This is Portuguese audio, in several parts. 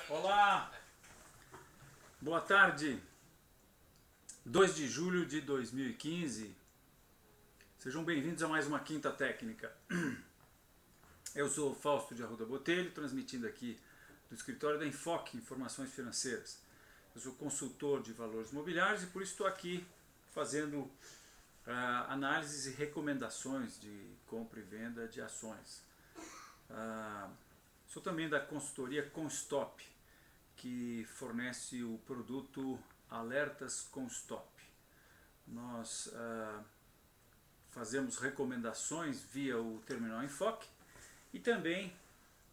Olá, boa tarde, 2 de julho de 2015, sejam bem-vindos a mais uma Quinta Técnica. Eu sou Fausto de Arruda Botelho, transmitindo aqui do escritório da Enfoque Informações Financeiras. Eu sou consultor de valores imobiliários e por isso estou aqui fazendo análises e recomendações de compra e venda de ações. Sou também da consultoria Constop, que fornece o produto Alertas Constop. Nós fazemos recomendações via o terminal Enfoque e também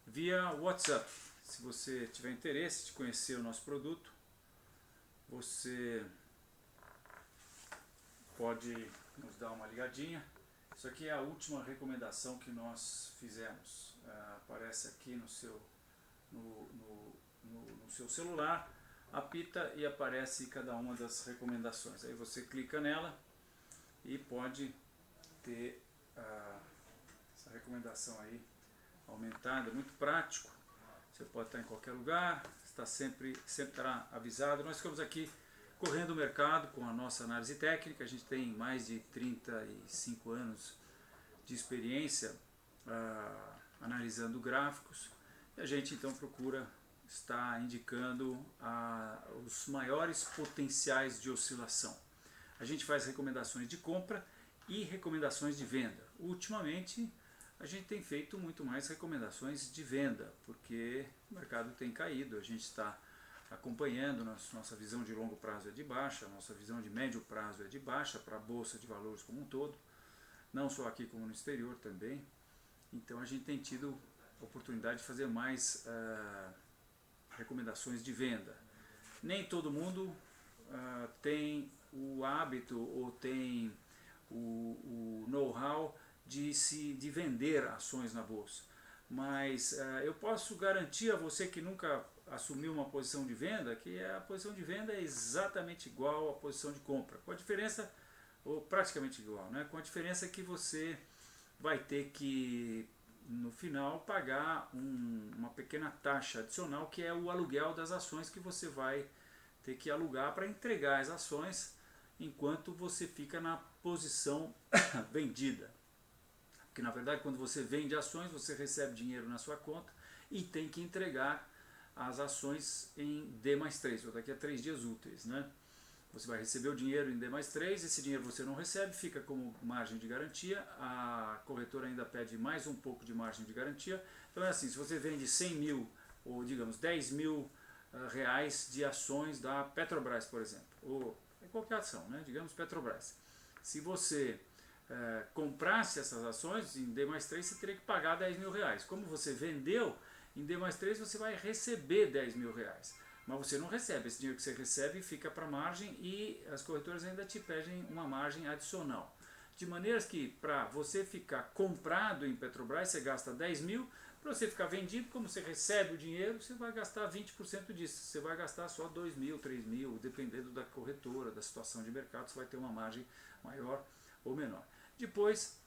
via WhatsApp. Se você tiver interesse de conhecer o nosso produto, você pode nos dar uma ligadinha. Isso aqui é a última recomendação que nós fizemos. Aparece aqui no seu celular, apita e aparece cada uma das recomendações. Aí você clica nela e pode ter essa recomendação aí aumentada, muito prático. Você pode estar em qualquer lugar, está sempre estará avisado. Nós ficamos aqui correndo o mercado com a nossa análise técnica. A gente tem mais de 35 anos de experiência analisando gráficos. E a gente então procura estar indicando os maiores potenciais de oscilação. A gente faz recomendações de compra e recomendações de venda. Ultimamente a gente tem feito muito mais recomendações de venda, porque o mercado tem caído, a gente está acompanhando, nossa visão de longo prazo é de baixa, nossa visão de médio prazo é de baixa para a Bolsa de Valores como um todo, não só aqui como no exterior também. Então a gente tem tido a oportunidade de fazer mais recomendações de venda. Nem todo mundo tem o hábito ou tem o know-how de vender ações na bolsa, mas eu posso garantir a você que nunca assumiu uma posição de venda que a posição de venda é exatamente igual à posição de compra, com a diferença, ou praticamente igual, né? Com a diferença que você vai ter que no final pagar uma pequena taxa adicional, que é o aluguel das ações que você vai ter que alugar para entregar as ações enquanto você fica na posição vendida. Porque na verdade quando você vende ações você recebe dinheiro na sua conta e tem que entregar as ações em D+3, ou daqui a 3 dias úteis, né? Você vai receber o dinheiro em D+3, esse dinheiro você não recebe, fica como margem de garantia, a corretora ainda pede mais um pouco de margem de garantia. Então é assim, se você vende 100 mil, ou digamos 10 mil reais de ações da Petrobras, por exemplo, ou qualquer ação, né? Digamos Petrobras. Se você comprasse essas ações em D+3, você teria que pagar 10 mil reais. Como você vendeu, em D+3 você vai receber 10 mil reais. Mas você não recebe, esse dinheiro que você recebe fica para margem e as corretoras ainda te pedem uma margem adicional. De maneira que para você ficar comprado em Petrobras você gasta 10 mil, para você ficar vendido, como você recebe o dinheiro, você vai gastar 20% disso, você vai gastar só 2 mil, 3 mil, dependendo da corretora, da situação de mercado, você vai ter uma margem maior ou menor. Depois,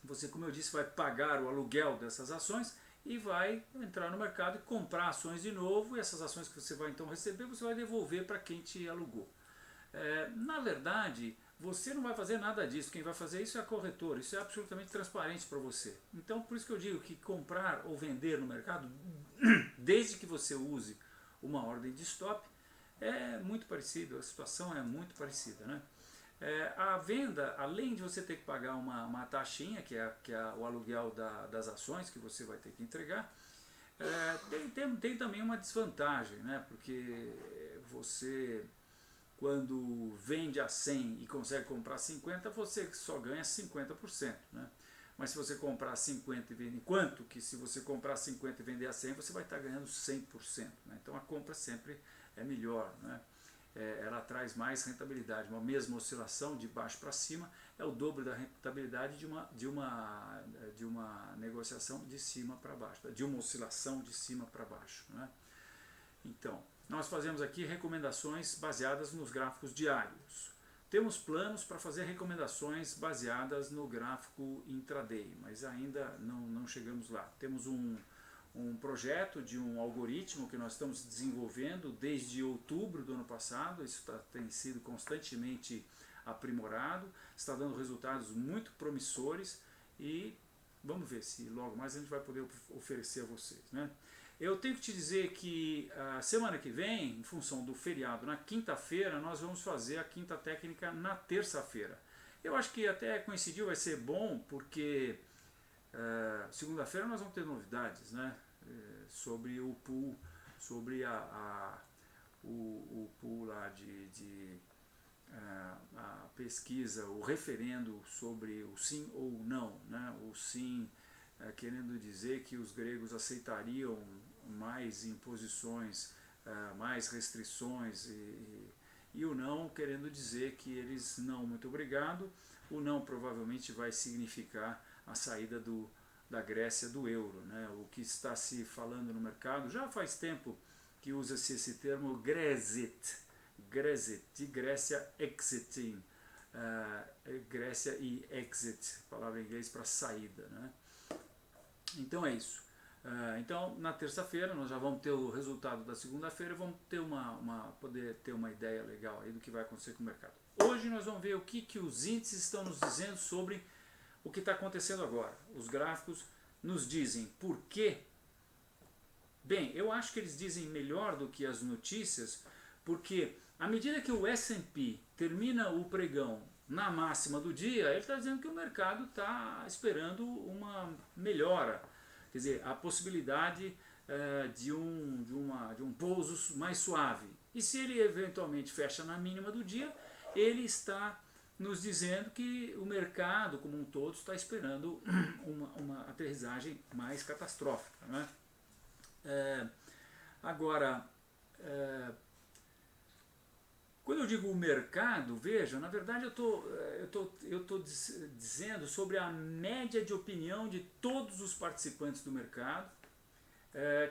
você, como eu disse, vai pagar o aluguel dessas ações e vai entrar no mercado e comprar ações de novo, e essas ações que você vai então receber, você vai devolver para quem te alugou. Na verdade, você não vai fazer nada disso, quem vai fazer isso é a corretora, isso é absolutamente transparente para você. Então, por isso que eu digo que comprar ou vender no mercado, desde que você use uma ordem de stop, é muito parecido, a situação é muito parecida, né? A venda, além de você ter que pagar uma taxinha, que é o aluguel das ações que você vai ter que entregar, tem também uma desvantagem, né? Porque você, quando vende a 100 e consegue comprar 50, você só ganha 50%, né? Mas se você comprar 50 e vender, enquanto que se você comprar 50 e vender a 100, você vai estar ganhando 100%, né? Então a compra sempre é melhor, né? Ela traz mais rentabilidade. Uma mesma oscilação de baixo para cima é o dobro da rentabilidade de uma negociação de cima para baixo, de uma oscilação de cima para baixo, né? Então, nós fazemos aqui recomendações baseadas nos gráficos diários. Temos planos para fazer recomendações baseadas no gráfico intraday, mas ainda não chegamos lá. Temos um um projeto de um algoritmo que nós estamos desenvolvendo desde outubro do ano passado. Isso tem sido constantemente aprimorado, está dando resultados muito promissores e vamos ver se logo mais a gente vai poder oferecer a vocês, né? Eu tenho que te dizer que a semana que vem, em função do feriado, na quinta-feira, nós vamos fazer a quinta técnica na terça-feira. Eu acho que até coincidiu, vai ser bom, porque segunda-feira nós vamos ter novidades, né? Sobre o pool, sobre o pool lá a pesquisa, o referendo sobre o sim ou não, né? O sim querendo dizer que os gregos aceitariam mais imposições, mais restrições, e o não querendo dizer que eles não, muito obrigado. O não provavelmente vai significar a saída da Grécia do euro, né? O que está se falando no mercado, já faz tempo que usa-se esse termo Grexit, de Grécia exiting, Grécia e exit, palavra em inglês para saída, né? Então é isso. Então na terça-feira nós já vamos ter o resultado da segunda-feira e vamos ter poder ter uma ideia legal aí do que vai acontecer com o mercado. Hoje nós vamos ver o que os índices estão nos dizendo sobre o que está acontecendo agora. Os gráficos nos dizem por quê. Bem, eu acho que eles dizem melhor do que as notícias, porque à medida que o S&P termina o pregão na máxima do dia, ele está dizendo que o mercado está esperando uma melhora, quer dizer, a possibilidade de um pouso mais suave. E se ele eventualmente fecha na mínima do dia, ele está nos dizendo que o mercado como um todo está esperando uma aterrissagem mais catastrófica, né? Agora, quando eu digo o mercado, veja, na verdade eu tô dizendo sobre a média de opinião de todos os participantes do mercado,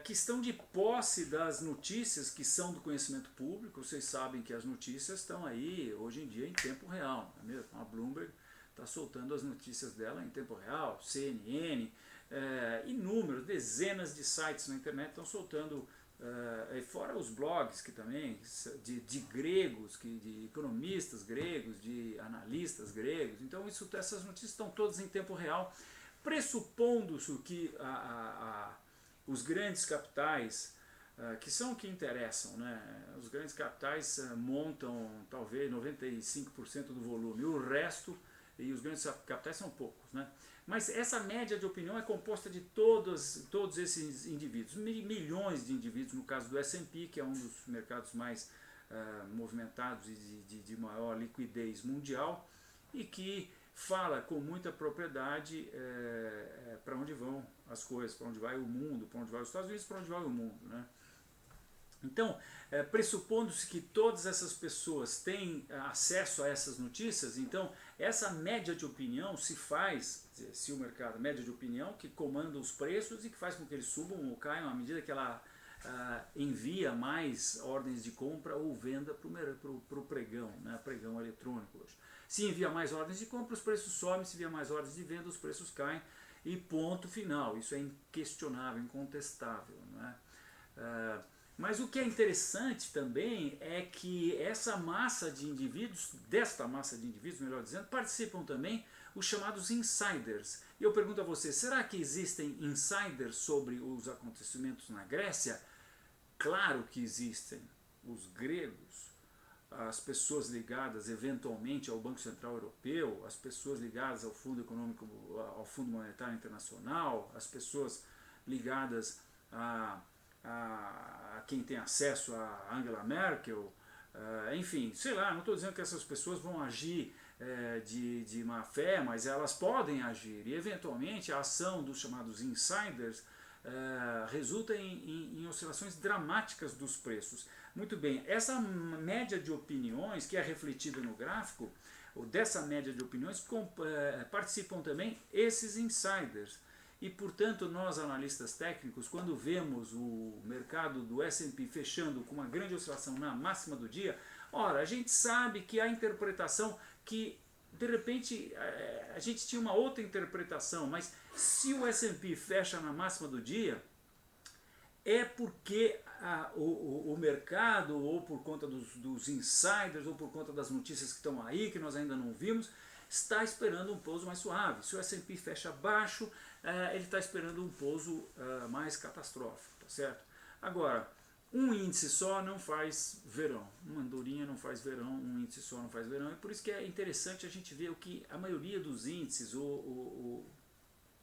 que estão de posse das notícias que são do conhecimento público. Vocês sabem que as notícias estão aí hoje em dia em tempo real, não é mesmo? A Bloomberg está soltando as notícias dela em tempo real, CNN, inúmeros, dezenas de sites na internet estão soltando, fora os blogs que também, de gregos, de economistas gregos, de analistas gregos. Então essas notícias estão todas em tempo real, pressupondo-se que os grandes capitais, que são o que interessam, né? Os grandes capitais montam talvez 95% do volume, o resto, e os grandes capitais são poucos, né? Mas essa média de opinião é composta de todos esses indivíduos, milhões de indivíduos, no caso do S&P, que é um dos mercados mais movimentados e de maior liquidez mundial, e que fala com muita propriedade para onde vão as coisas, para onde vai o mundo, para onde vai os Estados Unidos, para onde vai o mundo, né? Então, pressupondo-se que todas essas pessoas têm acesso a essas notícias, então essa média de opinião se faz, se o mercado, média de opinião, que comanda os preços e que faz com que eles subam ou caiam à medida que ela envia mais ordens de compra ou venda para o pregão, né? Pregão eletrônico hoje. Se envia mais ordens de compra, os preços sobem; se envia mais ordens de venda, os preços caem, e ponto final. Isso é inquestionável, incontestável, não é? Mas o que é interessante também é que essa massa de indivíduos, desta massa de indivíduos, melhor dizendo, participam também os chamados insiders. E eu pergunto a você, será que existem insiders sobre os acontecimentos na Grécia? Claro que existem. Os gregos, as pessoas ligadas eventualmente ao Banco Central Europeu, as pessoas ligadas ao Fundo Econômico, ao Fundo Monetário Internacional, as pessoas ligadas a quem tem acesso a Angela Merkel, enfim, sei lá, não estou dizendo que essas pessoas vão agir de má fé, mas elas podem agir, e eventualmente a ação dos chamados insiders resulta em oscilações dramáticas dos preços. Muito bem, essa média de opiniões que é refletida no gráfico, dessa média de opiniões participam também esses insiders. E, portanto, nós analistas técnicos, quando vemos o mercado do S&P fechando com uma grande oscilação na máxima do dia, ora, a gente sabe que a interpretação que, de repente, a gente tinha uma outra interpretação, mas se o S&P fecha na máxima do dia, é porque o mercado, ou por conta dos insiders, ou por conta das notícias que estão aí, que nós ainda não vimos, está esperando um pouso mais suave. Se o S&P fecha abaixo, ele está esperando um pouso mais catastrófico, tá certo? Agora, um índice só não faz verão, uma andorinha não faz verão, um índice só não faz verão, e por isso que é interessante a gente ver o que a maioria dos índices,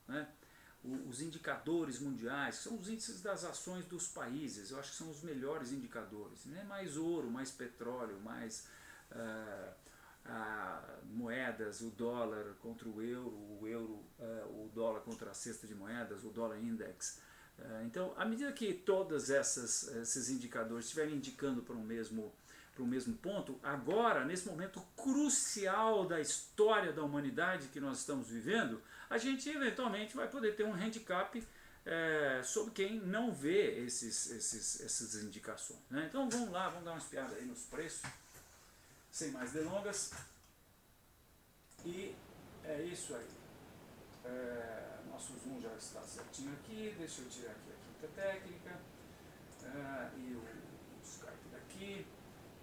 né, os indicadores mundiais, que são os índices das ações dos países, eu acho que são os melhores indicadores, né? Mais ouro, mais petróleo, mais moedas, o dólar contra o euro, o dólar contra a cesta de moedas, o dólar index. Então, à medida que todos esses indicadores estiverem indicando para o mesmo ponto, agora, nesse momento crucial da história da humanidade que nós estamos vivendo, a gente eventualmente vai poder ter um handicap sobre quem não vê essas indicações, né? Então vamos lá, vamos dar uma espiada aí nos preços, sem mais delongas, e é isso aí. Nosso zoom já está certinho aqui, deixa eu tirar aqui a quinta técnica, e o Skype daqui,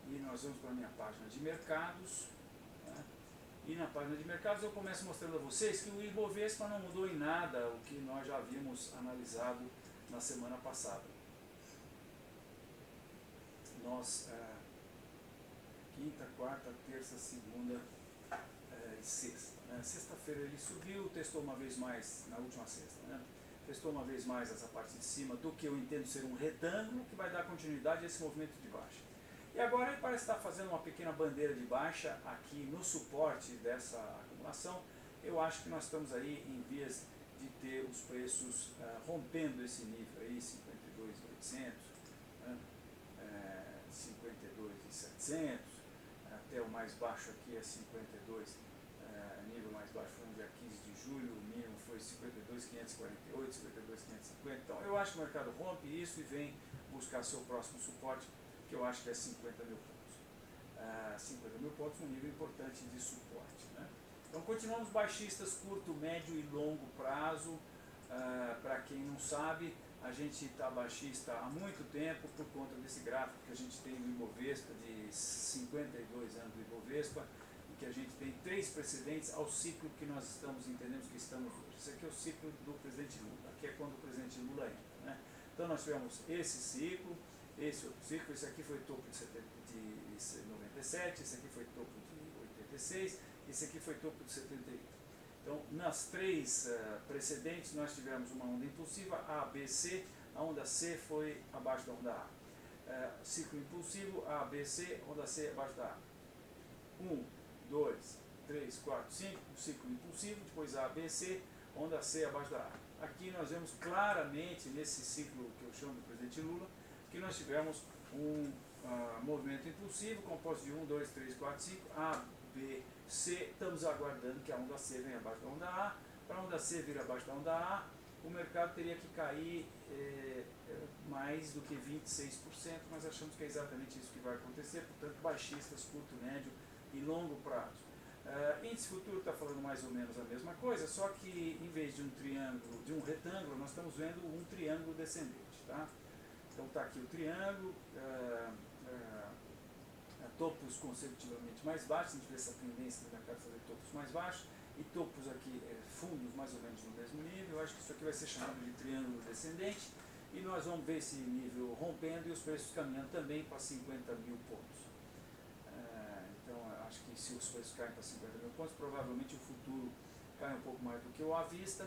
e nós vamos para a minha página de mercados, né? E na página de mercados eu começo mostrando a vocês que o Ibovespa não mudou em nada o que nós já havíamos analisado na semana passada. Nós, quinta, quarta, terça, segunda e sexta. Sexta-feira ele subiu, testou uma vez mais, na última sexta, né? Testou uma vez mais essa parte de cima do que eu entendo ser um retângulo que vai dar continuidade a esse movimento de baixa. E agora ele parece estar fazendo uma pequena bandeira de baixa aqui no suporte dessa acumulação. Eu acho que nós estamos aí em vias de ter os preços rompendo esse nível aí, 52.800, né? 52.700, até o mais baixo aqui é 52, nível mais baixo foi no dia 15 de julho, o mínimo foi 52.548, 52.550. Então eu acho que o mercado rompe isso e vem buscar seu próximo suporte, que eu acho que é 50 mil pontos. 50 mil pontos, um nível importante de suporte, né? Então continuamos baixistas curto, médio e longo prazo. Para quem não sabe, a gente está baixista há muito tempo por conta desse gráfico que a gente tem do Ibovespa, de 52 anos do Ibovespa, e que a gente tem 3 precedentes ao ciclo que nós entendemos que estamos hoje. Esse aqui é o ciclo do presidente Lula, aqui é quando o presidente Lula entra, né? Então nós tivemos esse ciclo, esse outro ciclo, esse aqui foi topo de 97, esse aqui foi topo de 86, esse aqui foi topo de 71. Então, nas 3 precedentes, nós tivemos uma onda impulsiva, A, B, C, a onda C foi abaixo da onda A. Ciclo impulsivo, A, B, C, onda C abaixo da A. 1, 2, 3, 4, 5, ciclo impulsivo, depois A, B, C, onda C abaixo da A. Aqui nós vemos claramente, nesse ciclo que eu chamo do presidente Lula, que nós tivemos um movimento impulsivo composto de 1, 2, 3, 4, 5, A, B, C. Estamos aguardando que a onda C venha abaixo da onda A. Para a onda C vir abaixo da onda A, o mercado teria que cair mais do que 26%. Nós achamos que é exatamente isso que vai acontecer, portanto, baixistas, curto, médio e longo prazo. Índice futuro está falando mais ou menos a mesma coisa, só que em vez de um triângulo, de um retângulo, nós estamos vendo um triângulo descendente, tá? Então está aqui o triângulo, topos consecutivamente mais baixos, a gente vê essa tendência do mercado fazer topos mais baixos, e topos aqui, fundos mais ou menos no mesmo nível. Eu acho que isso aqui vai ser chamado de triângulo descendente, e nós vamos ver esse nível rompendo e os preços caminhando também para 50 mil pontos. Então eu acho que se os preços caem para 50 mil pontos, provavelmente o futuro cai um pouco mais do que o à vista.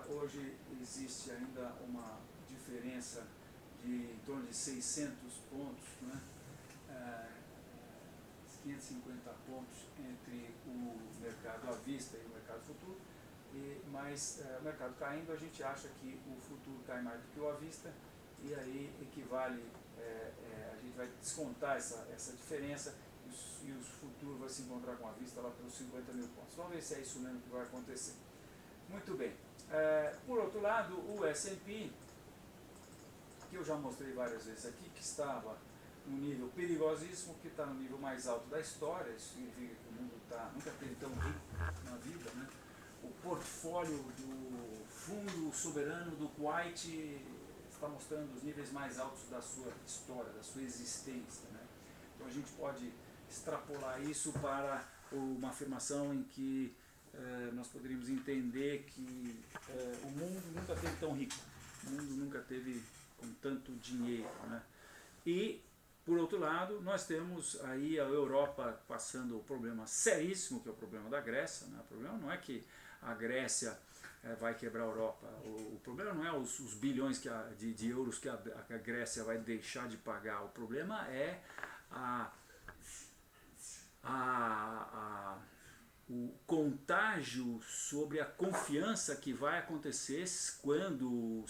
Hoje existe ainda uma diferença de em torno de 600 pontos, né? 550 pontos entre o mercado à vista e o mercado futuro, mas o mercado caindo, a gente acha que o futuro cai mais do que o à vista, e aí equivale, a gente vai descontar essa diferença, e o futuro vai se encontrar com a vista lá pelos 50 mil pontos. Vamos ver se é isso mesmo que vai acontecer. Muito bem. Por outro lado, o S&P, que eu já mostrei várias vezes aqui, que estava num nível perigosíssimo, que está no nível mais alto da história. Isso significa que o mundo nunca teve tão rico na vida, né? O portfólio do fundo soberano do Kuwait está mostrando os níveis mais altos da sua história, da sua existência, né? Então a gente pode extrapolar isso para uma afirmação em que nós poderíamos entender que o mundo nunca teve tão rico, o mundo nunca teve com tanto dinheiro, né? E, por outro lado, nós temos aí a Europa passando o problema seríssimo, que é o problema da Grécia, né? O problema não é que a Grécia vai quebrar a Europa, o problema não é os bilhões de euros que a Grécia vai deixar de pagar, o problema é o contágio sobre a confiança que vai acontecer quando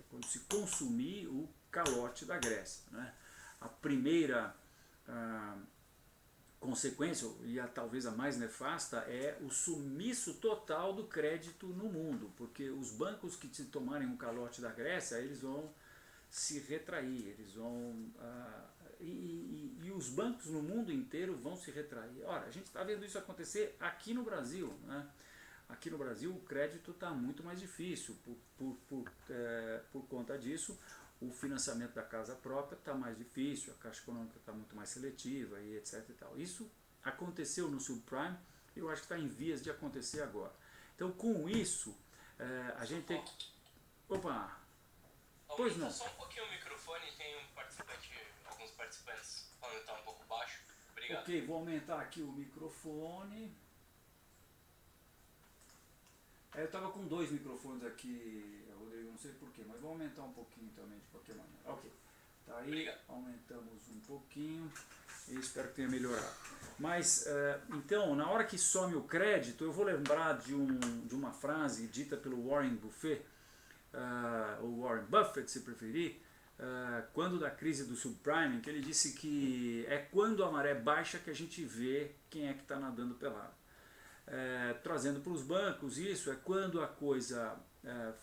quando se consumir o calote da Grécia, né? A primeira consequência, e talvez a mais nefasta, é o sumiço total do crédito no mundo, porque os bancos que tomarem o calote da Grécia, eles vão se retrair, eles vão e os bancos no mundo inteiro vão se retrair. Ora, a gente está vendo isso acontecer aqui no Brasil, né? Aqui no Brasil o crédito está muito mais difícil, por conta disso o financiamento da casa própria está mais difícil, a Caixa Econômica está muito mais seletiva e etc. E tal. Isso aconteceu no subprime e eu acho que está em vias de acontecer agora. Então com isso a gente tem... Opa! Pois não. Só um pouquinho o microfone, tem alguns participantes falando que está um pouco baixo. Obrigado. Ok, vou aumentar aqui o microfone. Eu estava com 2 microfones aqui, Rodrigo, não sei porquê, mas vou aumentar um pouquinho também de qualquer maneira. Ok, tá aí, obrigado. Aumentamos um pouquinho e espero que tenha melhorado. Mas, então, na hora que some o crédito, eu vou lembrar de uma frase dita pelo Warren Buffett, ou Warren Buffett, se preferir, quando da crise do subprime, que ele disse que é quando a maré baixa que a gente vê quem é que está nadando pelado. Trazendo para os bancos isso, é quando a coisa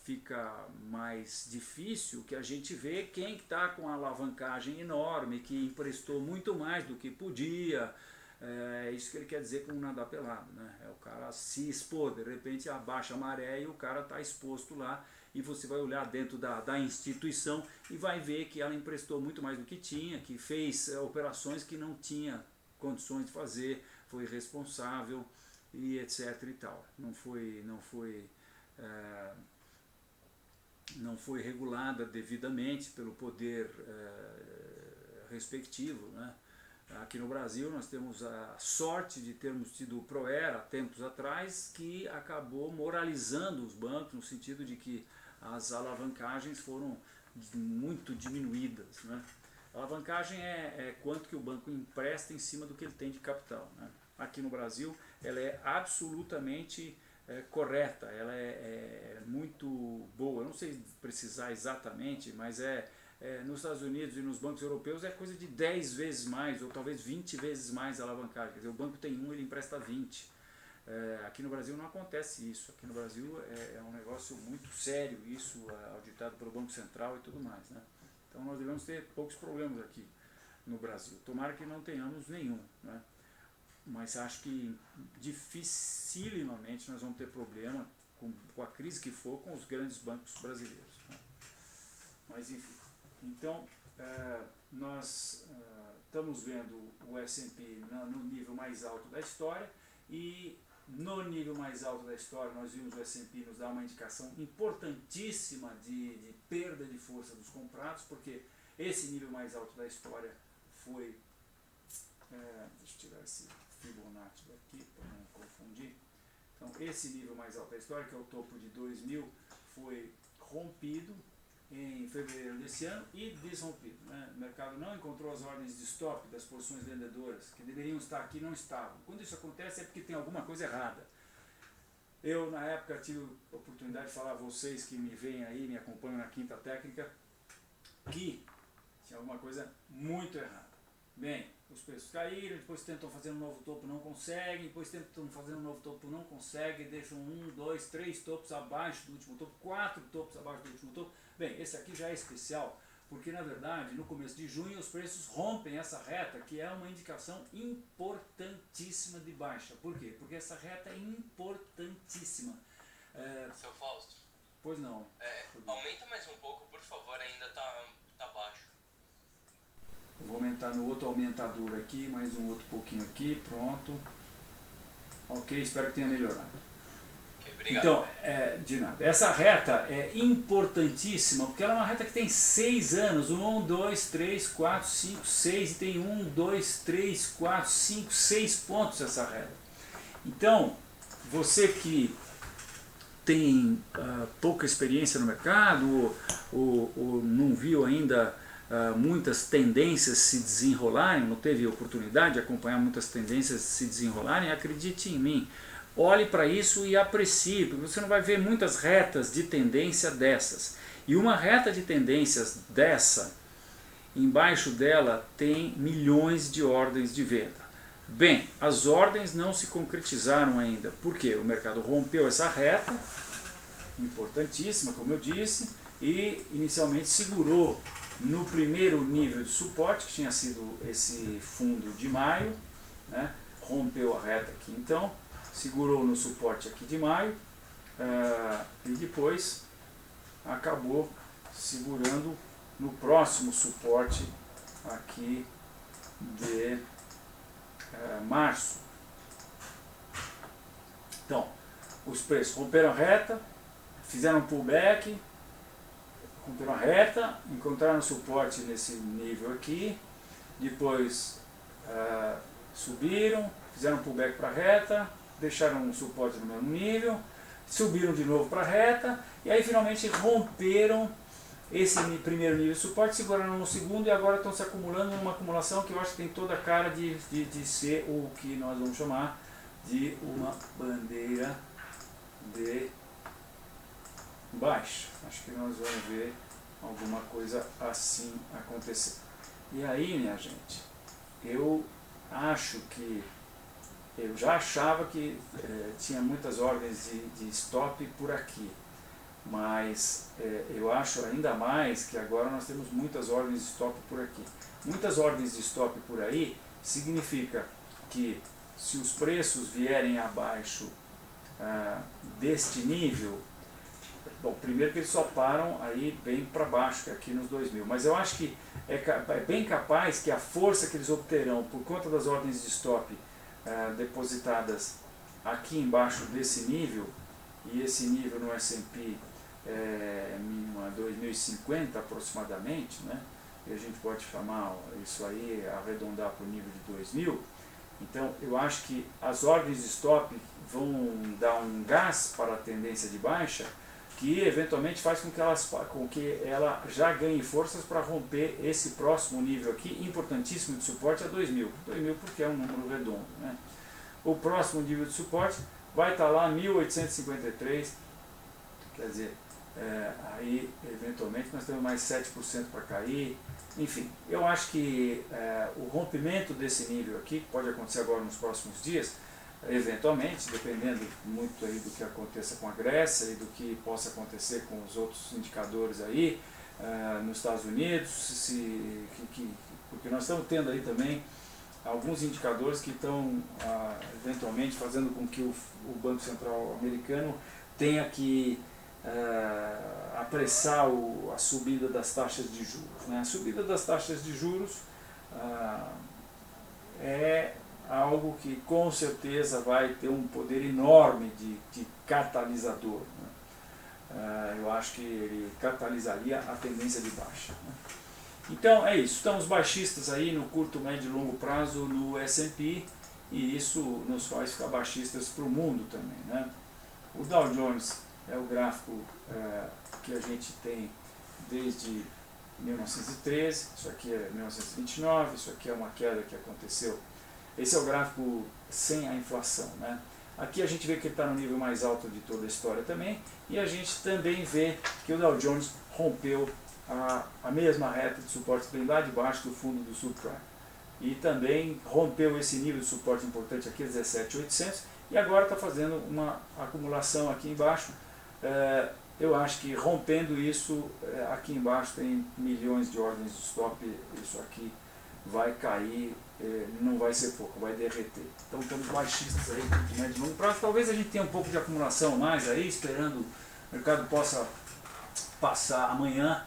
fica mais difícil que a gente vê quem está com a alavancagem enorme, que emprestou muito mais do que podia. É isso que ele quer dizer com nadar pelado, né? É o cara se expor, de repente abaixa a maré e o cara está exposto lá, e você vai olhar dentro da instituição e vai ver que ela emprestou muito mais do que tinha, que fez operações que não tinha condições de fazer, foi irresponsável e etc e tal. Não foi regulada devidamente pelo poder respectivo, né? Aqui no Brasil nós temos a sorte de termos tido o Proera tempos atrás, que acabou moralizando os bancos no sentido de que as alavancagens foram muito diminuídas, né? A alavancagem é quanto que o banco empresta em cima do que ele tem de capital, né? Aqui no Brasil ela é absolutamente correta, ela é muito boa, eu não sei precisar exatamente, mas nos Estados Unidos e nos bancos europeus é coisa de 10 vezes mais, ou talvez 20 vezes mais alavancagem. Quer dizer, o banco tem 1, ele empresta 20. Aqui no Brasil não acontece isso. Aqui no Brasil é um negócio muito sério, isso auditado pelo Banco Central e tudo mais, né? Então nós devemos ter poucos problemas aqui no Brasil. Tomara que não tenhamos nenhum, né? Mas acho que dificilmente nós vamos ter problema com a crise que for com os grandes bancos brasileiros, né? Mas enfim. Então, nós estamos vendo o S&P no nível mais alto da história, e no nível mais alto da história nós vimos o S&P nos dar uma indicação importantíssima de perda de força dos comprados, porque esse nível mais alto da história foi... deixa eu tirar esse Fibonacci daqui para não confundir. Então, esse nível mais alto da história, que é o topo de 2000, foi rompido em fevereiro desse ano e desrompido, né? O mercado não encontrou as ordens de stop das posições vendedoras que deveriam estar aqui e não estavam. Quando isso acontece é porque tem alguma coisa errada. Eu, na época, tive a oportunidade de falar a vocês que me veem aí, me acompanham na Quinta Técnica, que tinha alguma coisa muito errada. Bem, os preços caíram, depois tentam fazer um novo topo, não conseguem, depois tentam fazer um novo topo, não conseguem, deixam 1, 2, 3 topos abaixo do último topo, 4 topos abaixo do último topo. Bem, esse aqui já é especial, porque na verdade no começo de junho os preços rompem essa reta, que é uma indicação importantíssima de baixa. Por quê? Porque essa reta é importantíssima. Seu Fausto, Pois não. Aumenta mais um pouco, por favor, ainda tá baixo. Eu vou aumentar no outro aumentador aqui, mais um outro pouquinho aqui, pronto. Ok, espero que tenha melhorado. Okay, obrigado. Então, de nada. Essa reta é importantíssima, porque ela é uma reta que tem 6 anos. 1, 2, 3, 4, 5, 6. E tem 1, 2, 3, 4, 5, 6 pontos essa reta. Então, você que tem pouca experiência no mercado ou não viu ainda muitas tendências se desenrolarem, não teve oportunidade de acompanhar muitas tendências se desenrolarem, acredite em mim. Olhe para isso e aprecie, porque você não vai ver muitas retas de tendência dessas. E uma reta de tendências dessa, embaixo dela tem milhões de ordens de venda. Bem, as ordens não se concretizaram ainda. Por quê? O mercado rompeu essa reta, importantíssima, como eu disse, e inicialmente segurou no primeiro nível de suporte, que tinha sido esse fundo de maio, né? Rompeu a reta aqui então, segurou no suporte aqui de maio e depois acabou segurando no próximo suporte aqui de março. Então, os preços romperam a reta, fizeram um pullback, romperam a reta, encontraram suporte nesse nível aqui, depois subiram, fizeram um pullback para a reta, deixaram um suporte no mesmo nível, subiram de novo para a reta, e aí finalmente romperam esse primeiro nível de suporte, seguraram no segundo e agora estão se acumulando numa acumulação que eu acho que tem toda a cara de ser o que nós vamos chamar de uma bandeira de baixa. Acho que nós vamos ver alguma coisa assim acontecer. E aí, minha gente, eu acho que eu já achava que tinha muitas ordens de stop por aqui, mas eu acho ainda mais que agora nós temos muitas ordens de stop por aqui. Muitas ordens de stop por aí significa que se os preços vierem abaixo deste nível, bom, primeiro que eles só param aí bem para baixo, que é aqui nos 2000, mas eu acho que é bem capaz que a força que eles obterão por conta das ordens de stop depositadas aqui embaixo desse nível, e esse nível no S&P mínimo a 2050 aproximadamente, né? E a gente pode chamar isso aí, arredondar para o nível de 2000. Então eu acho que as ordens de stop vão dar um gás para a tendência de baixa, que eventualmente faz com que ela já ganhe forças para romper esse próximo nível aqui, importantíssimo de suporte a 2000. 2000 porque é um número redondo, né? O próximo nível de suporte vai estar lá 1853, quer dizer, aí eventualmente nós temos mais 7% para cair. Enfim, eu acho que o rompimento desse nível aqui, que pode acontecer agora nos próximos dias, eventualmente, dependendo muito aí do que aconteça com a Grécia e do que possa acontecer com os outros indicadores aí nos Estados Unidos, porque nós estamos tendo aí também alguns indicadores que estão eventualmente fazendo com que o Banco Central americano tenha que apressar a subida das taxas de juros, né? A subida das taxas de juros é algo que com certeza vai ter um poder enorme de catalisador, né? Eu acho que ele catalisaria a tendência de baixa, né? Então é isso, estamos baixistas aí no curto, médio e longo prazo no S&P, e isso nos faz ficar baixistas para o mundo também, né? O Dow Jones é o gráfico que a gente tem desde 1913, isso aqui é 1929, isso aqui é uma queda que aconteceu. Esse é o gráfico sem a inflação, né? Aqui a gente vê que ele está no nível mais alto de toda a história também, e a gente também vê que o Dow Jones rompeu a mesma reta de suporte bem lá de baixo do fundo do subprime. E também rompeu esse nível de suporte importante aqui, 17.800, e agora está fazendo uma acumulação aqui embaixo. Eu acho que rompendo isso, aqui embaixo tem milhões de ordens de stop, isso aqui vai cair, não vai ser pouco, vai derreter. Então estamos baixistas aí, médio e longo prazo. Talvez a gente tenha um pouco de acumulação mais aí, esperando o mercado possa passar amanhã.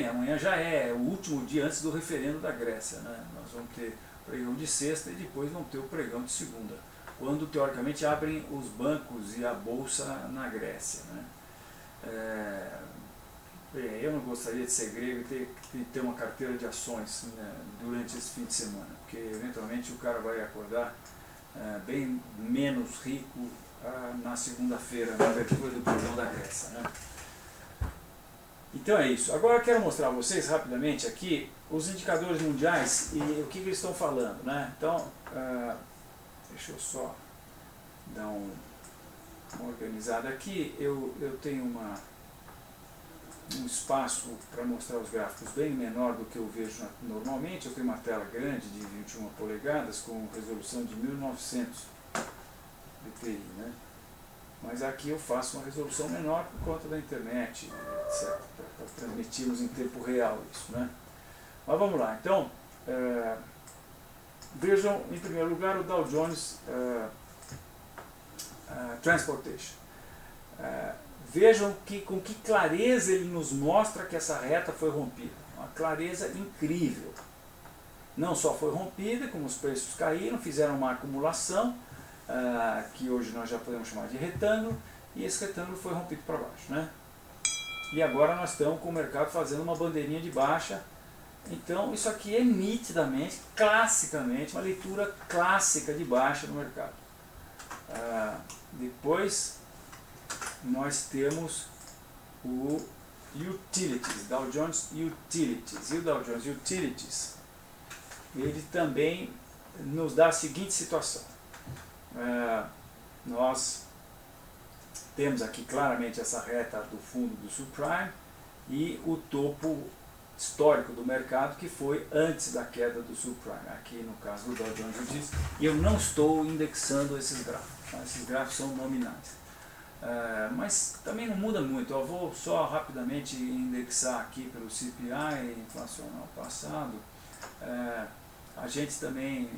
Amanhã já é o último dia antes do referendo da Grécia, né? Nós vamos ter pregão de sexta e depois vamos ter o pregão de segunda, quando teoricamente abrem os bancos e a bolsa na Grécia, né? Eu não gostaria de ser grego e ter uma carteira de ações, né, durante esse fim de semana, porque eventualmente o cara vai acordar bem menos rico na segunda-feira, na abertura do pregão da Grécia, né? Então é isso. Agora eu quero mostrar a vocês rapidamente aqui os indicadores mundiais e o que eles estão falando, né? Então, deixa eu só dar uma organizada aqui. Eu tenho um espaço para mostrar os gráficos bem menor do que eu vejo normalmente. Eu tenho uma tela grande de 21 polegadas com resolução de 1900 dpi, né? Mas aqui eu faço uma resolução menor por conta da internet, etc., para transmitirmos em tempo real isso, né? Mas vamos lá, então, vejam em primeiro lugar o Dow Jones Transportation. Vejam com que clareza ele nos mostra que essa reta foi rompida. Uma clareza incrível. Não só foi rompida, como os preços caíram, fizeram uma acumulação, que hoje nós já podemos chamar de retângulo, e esse retângulo foi rompido para baixo, né? E agora nós estamos com o mercado fazendo uma bandeirinha de baixa. Então isso aqui é nitidamente, classicamente, uma leitura clássica de baixa no mercado. Depois nós temos o Utilities, Dow Jones Utilities. E o Dow Jones Utilities, ele também nos dá a seguinte situação. Nós temos aqui claramente essa reta do fundo do subprime e o topo histórico do mercado, que foi antes da queda do subprime, aqui no caso do Dow Jones Utilities. E eu não estou indexando esses gráficos, tá? Esses gráficos são nominais. Mas também não muda muito. Eu vou só rapidamente indexar aqui pelo CPI inflacional passado. A gente também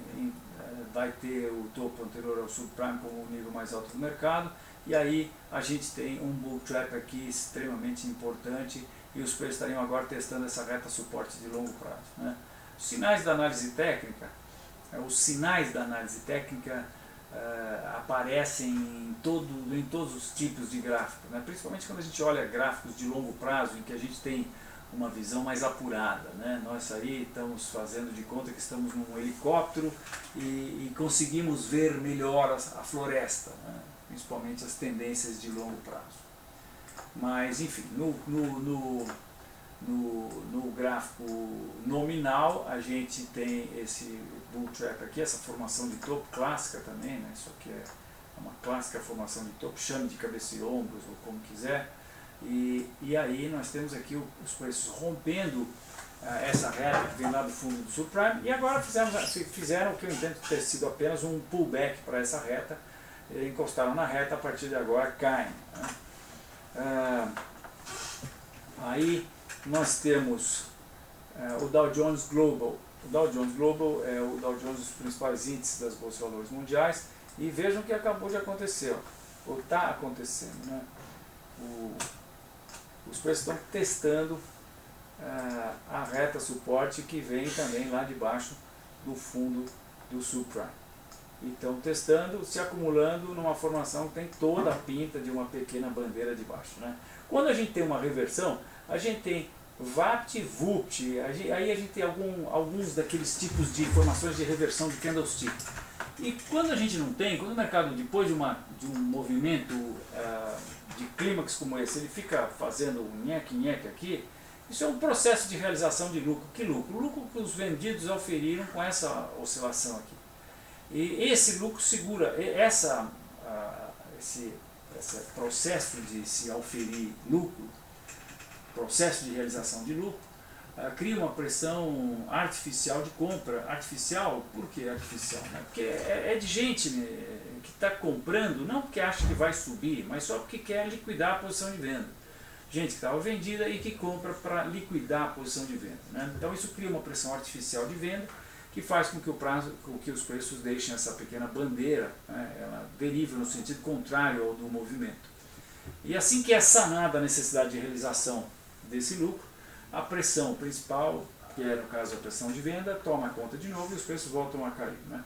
vai ter o topo anterior ao subprime como o nível mais alto do mercado, e aí a gente tem um bull trap aqui extremamente importante, e os preços estariam agora testando essa reta suporte de longo prazo, né? Os sinais da análise técnica, aparecem em todos os tipos de gráficos, né? Principalmente quando a gente olha gráficos de longo prazo, em que a gente tem uma visão mais apurada, né? Nós aí estamos fazendo de conta que estamos num helicóptero e conseguimos ver melhor a floresta, né? Principalmente as tendências de longo prazo. Mas enfim, no gráfico nominal a gente tem esse bull trap aqui, essa formação de topo clássica também, né? Isso aqui é uma clássica formação de topo, chame de cabeça e ombros ou como quiser. E aí nós temos aqui os preços rompendo essa reta que vem lá do fundo do subprime, e agora fizeram o que eu entendo ter sido apenas um pullback para essa reta, encostaram na reta, a partir de agora caem, né? Aí nós temos o Dow Jones Global. O Dow Jones Global é o Dow Jones dos principais índices das bolsas de valores mundiais, e vejam o que acabou de acontecer, ou está acontecendo, né? Os preços estão testando a reta suporte que vem também lá de baixo do fundo do subprime. E estão testando, se acumulando numa formação que tem toda a pinta de uma pequena bandeira de baixo, né? Quando a gente tem uma reversão, a gente tem VAPT-VUPT, aí a gente tem alguns daqueles tipos de formações de reversão de candlestick. E quando a gente não tem, quando o mercado, depois de um movimento de clímax como esse, ele fica fazendo um nheque-nheque aqui, isso é um processo de realização de lucro. Que lucro? O lucro que os vendidos auferiram com essa oscilação aqui. E esse lucro segura, esse processo de se auferir lucro, processo de realização de lucro, cria uma pressão artificial de compra. Artificial, por que artificial? Né? Porque é de gente que está comprando, não porque acha que vai subir, mas só porque quer liquidar a posição de venda. Gente que estava vendida e que compra para liquidar a posição de venda, né? Então isso cria uma pressão artificial de venda, que faz com que os preços deixem essa pequena bandeira, né? Ela deriva no sentido contrário ao do movimento. E assim que é sanada a necessidade de realização desse lucro, a pressão principal, que é no caso a pressão de venda, toma conta de novo e os preços voltam a cair, né?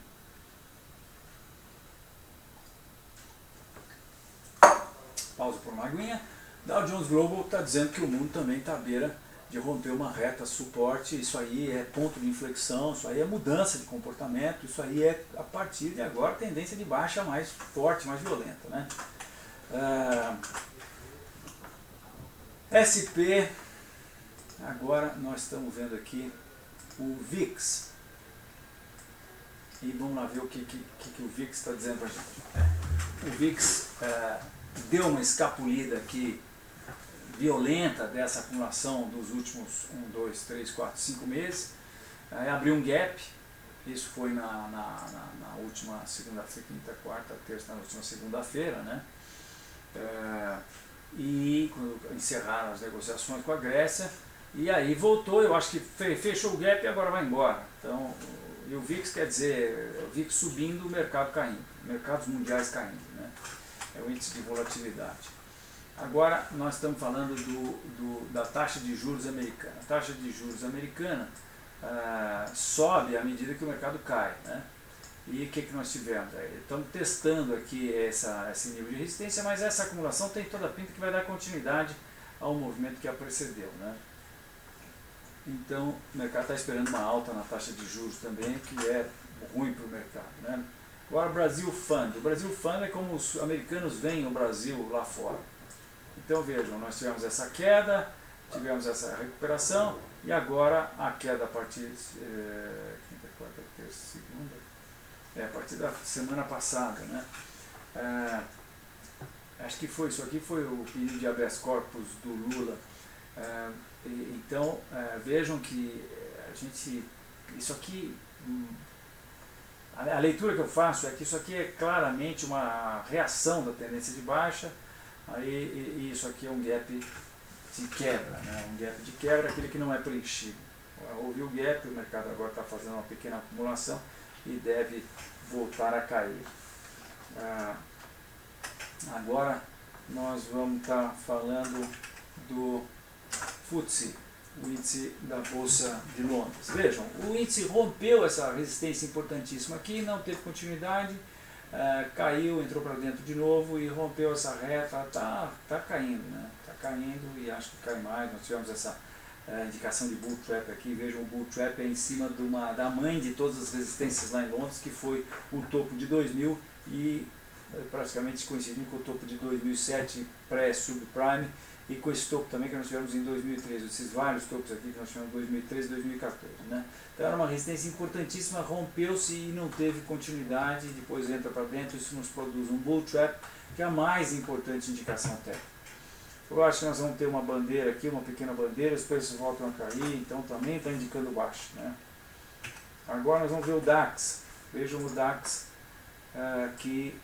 Pausa por uma aguinha. Dow Jones Global está dizendo que o mundo também está à beira de romper uma reta suporte. Isso aí é ponto de inflexão, isso aí é mudança de comportamento, isso aí é a partir de agora tendência de baixa mais forte, mais violenta, né? SP, agora nós estamos vendo aqui o VIX. E vamos lá ver o que o VIX está dizendo para a gente. O VIX deu uma escapulida aqui violenta dessa acumulação dos últimos 1, 2, 3, 4, 5 meses. Abriu um gap, isso foi na última segunda-feira, quinta, quarta, terça, na última segunda-feira, né? E quando encerraram as negociações com a Grécia, e aí voltou, eu acho que fechou o gap e agora vai embora. Então, e o VIX quer dizer, o VIX subindo, o mercado caindo, mercados mundiais caindo, né? É o índice de volatilidade. Agora nós estamos falando da taxa de juros americana. A taxa de juros americana sobe à medida que o mercado cai, né? E o que nós tivemos? Estamos testando aqui esse nível de resistência, mas essa acumulação tem toda a pinta que vai dar continuidade ao movimento que a precedeu, né? Então o mercado está esperando uma alta na taxa de juros também, que é ruim para o mercado, né? Agora, Brasil Fund. O Brasil Fund é como os americanos veem o Brasil lá fora. Então vejam, nós tivemos essa queda, tivemos essa recuperação e agora a queda a partir quinta, quarta, terça, segunda, a partir da semana passada, né? Acho que foi isso aqui, foi o pedido de habeas corpus do Lula. Então vejam que isso aqui, a leitura que eu faço é que isso aqui é claramente uma reação da tendência de baixa. Aí isso aqui é um gap de quebra, né? Um gap de quebra, aquele que não é preenchido. Houve o gap, o mercado agora está fazendo uma pequena acumulação e deve voltar a cair. Agora nós vamos estar falando do FTSE, o índice da Bolsa de Londres. Vejam, o índice rompeu essa resistência importantíssima aqui, não teve continuidade, caiu, entrou para dentro de novo e rompeu essa reta, tá caindo, né? Está caindo e acho que cai mais. Nós tivemos essa indicação de bull trap aqui. Vejam, o bull trap é em cima da mãe de todas as resistências lá em Londres, que foi o topo de 2000 e praticamente coincidindo com o topo de 2007 pré-subprime e com esse topo também que nós tivemos em 2013, esses vários topos aqui que nós tivemos em 2013 e 2014, né? Então era uma resistência importantíssima, rompeu-se e não teve continuidade, depois entra para dentro, isso nos produz um bull trap, que é a mais importante indicação técnica. Eu acho que nós vamos ter uma bandeira aqui, uma pequena bandeira, os preços voltam a cair, então também está indicando baixo, né? Agora nós vamos ver o DAX. Vejam o DAX, que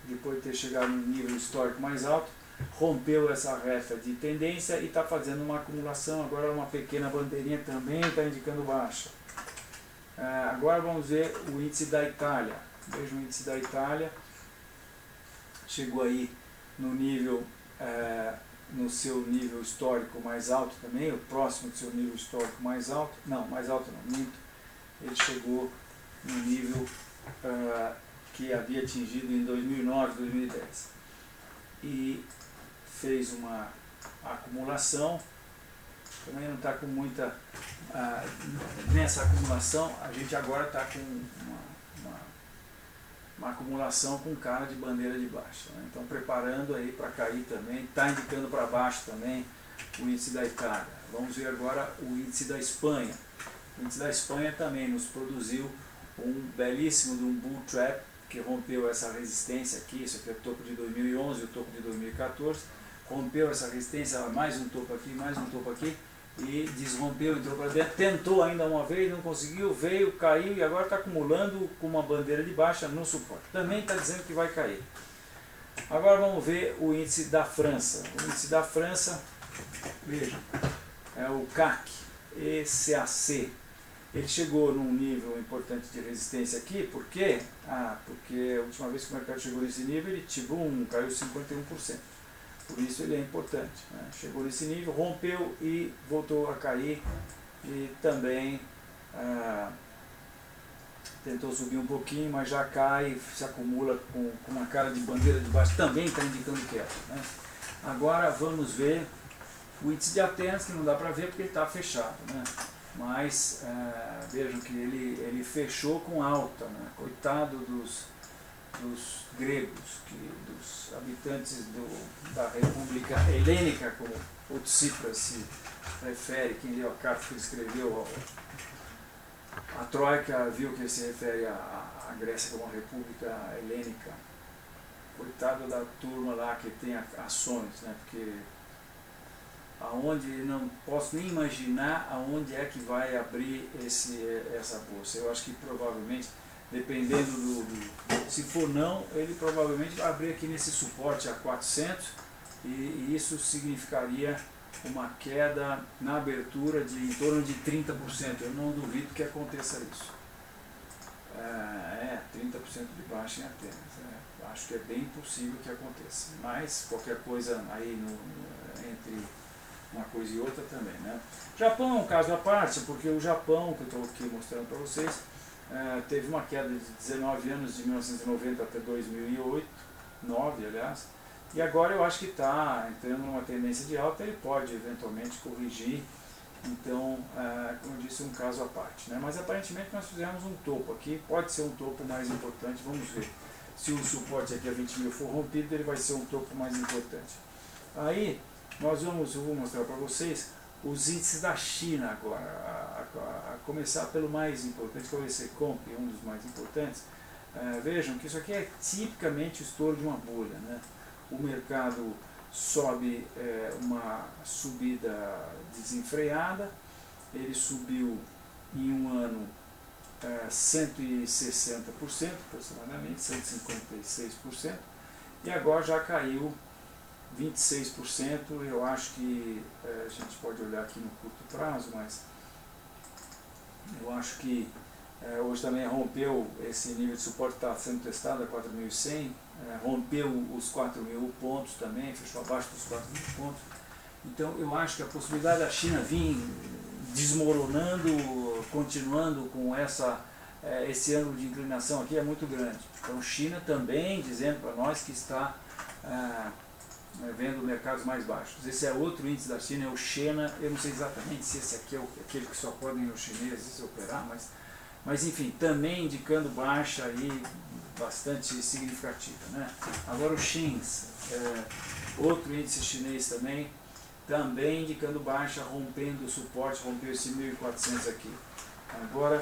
depois de ter chegado no nível histórico mais alto, rompeu essa reta de tendência e está fazendo uma acumulação. Agora uma pequena bandeirinha também está indicando baixa. Agora vamos ver o índice da Itália. Vejam o índice da Itália, chegou aí no nível, no seu nível histórico mais alto também, o próximo do seu nível histórico mais alto, não, mais alto não, minto, ele chegou no nível que havia atingido em 2009, 2010 e fez uma acumulação, também não está com muita, nessa acumulação a gente agora está com uma acumulação com cara de bandeira de baixa, né? Então preparando aí para cair também, está indicando para baixo também o índice da Itália. Vamos ver agora o índice da Espanha. O índice da Espanha também nos produziu um belíssimo de um bull trap, que rompeu essa resistência aqui, isso aqui é o topo de 2011 e o topo de 2014, rompeu essa resistência, mais um topo aqui, e desrompeu, entrou para dentro, tentou ainda uma vez, não conseguiu, veio, caiu e agora está acumulando com uma bandeira de baixa no suporte. Também está dizendo que vai cair. Agora vamos ver o índice da França. O índice da França, vejam, é o CAC, ECAC. Ele chegou num nível importante de resistência aqui, por quê? Porque a última vez que o mercado chegou nesse nível, ele caiu 51%. Por isso ele é importante, né? Chegou nesse nível, rompeu e voltou a cair e também tentou subir um pouquinho, mas já cai, se acumula com uma cara de bandeira de baixo, também está indicando queda, né? Agora vamos ver o índice de Atenas, que não dá para ver porque ele está fechado, né? Mas vejam que ele fechou com alta, né? Coitado dos gregos, dos habitantes da República Helênica, como o Tsipras se refere, quem leu a carta que ele escreveu, a Troika viu que ele se refere à Grécia como uma República Helênica. Coitado da turma lá que tem ações, né? Porque aonde não posso nem imaginar aonde é que vai abrir essa bolsa. Eu acho que provavelmente, dependendo se for não, ele provavelmente vai abrir aqui nesse suporte a 400 e isso significaria uma queda na abertura de em torno de 30%. Eu não duvido que aconteça isso. 30% de baixa em Atenas. Acho que é bem possível que aconteça. Mas qualquer coisa aí entre uma coisa e outra também, né? Japão é um caso à parte, porque o Japão, que eu estou aqui mostrando para vocês, teve uma queda de 19 anos, de 1990 até 2009, aliás, e agora eu acho que está entrando numa tendência de alta, ele pode eventualmente corrigir, então, como eu disse, um caso à parte, né? Mas aparentemente nós fizemos um topo aqui, pode ser um topo mais importante, vamos ver. Se o suporte aqui a 20 mil for rompido, ele vai ser um topo mais importante. Aí, eu vou mostrar para vocês os índices da China agora, a começar pelo mais importante, que é o ECCOMP, um dos mais importantes. Vejam que isso aqui é tipicamente o estouro de uma bolha, né? O mercado sobe uma subida desenfreada, ele subiu em um ano 160% aproximadamente, 156%, e agora já caiu 26%. Eu acho que a gente pode olhar aqui no curto prazo, mas eu acho que hoje também rompeu esse nível de suporte, está sendo testado a 4.100, rompeu os 4.000 pontos também, fechou abaixo dos 4.000 pontos. Então eu acho que a possibilidade da China vir desmoronando, continuando com esse ângulo de inclinação aqui é muito grande. Então China também dizendo para nós que está vendo mercados mais baixos. Esse é outro índice da China, é o Shena. Eu não sei exatamente se esse aqui é aquele que só podem os chineses operar, mas enfim, também indicando baixa aí bastante significativa, né? Agora o Shins, outro índice chinês também indicando baixa, rompendo o suporte, rompeu esse 1.400 aqui. Agora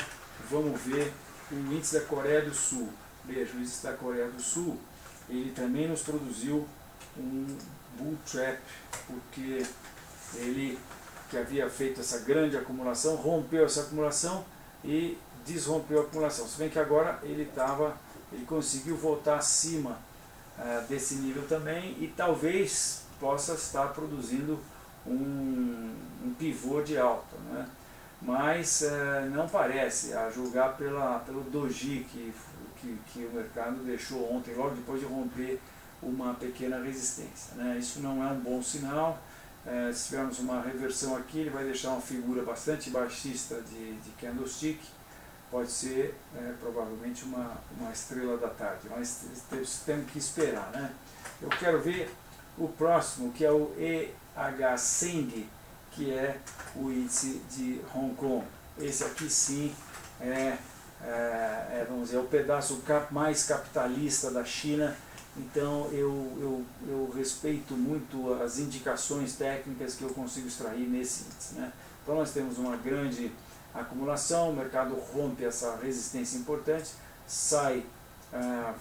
vamos ver o índice da Coreia do Sul. Veja, o índice da Coreia do Sul, ele também nos produziu um bull trap, porque ele, que havia feito essa grande acumulação, rompeu essa acumulação e desrompeu a acumulação. Se bem que agora ele conseguiu voltar acima desse nível também e talvez possa estar produzindo um pivô de alta, né? Mas não parece, a julgar pelo doji que o mercado deixou ontem, logo depois de romper uma pequena resistência, né? Isso não é um bom sinal. Se tivermos uma reversão aqui, ele vai deixar uma figura bastante baixista de candlestick, pode ser provavelmente uma estrela da tarde, mas temos que esperar, né? Eu quero ver o próximo, que é o EHSeng, que é o índice de Hong Kong. Esse aqui sim vamos dizer, o pedaço mais capitalista da China. Então eu respeito muito as indicações técnicas que eu consigo extrair nesse índice, né? Então nós temos uma grande acumulação, o mercado rompe essa resistência importante, sai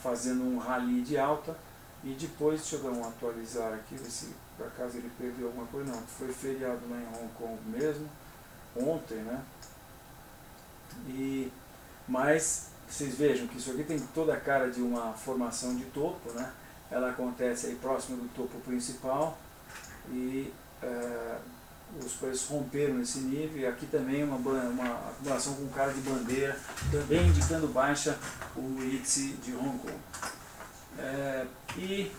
fazendo um rally de alta e depois, deixa eu dar um atualizar aqui, ver se por acaso ele perdeu alguma coisa. Não, foi feriado lá em Hong Kong mesmo, ontem, né? Mas vocês vejam que isso aqui tem toda a cara de uma formação de topo, né? Ela acontece aí próximo do topo principal e os preços romperam nesse nível, e aqui também uma acumulação com cara de bandeira, também indicando baixa o índice de Hong Kong. E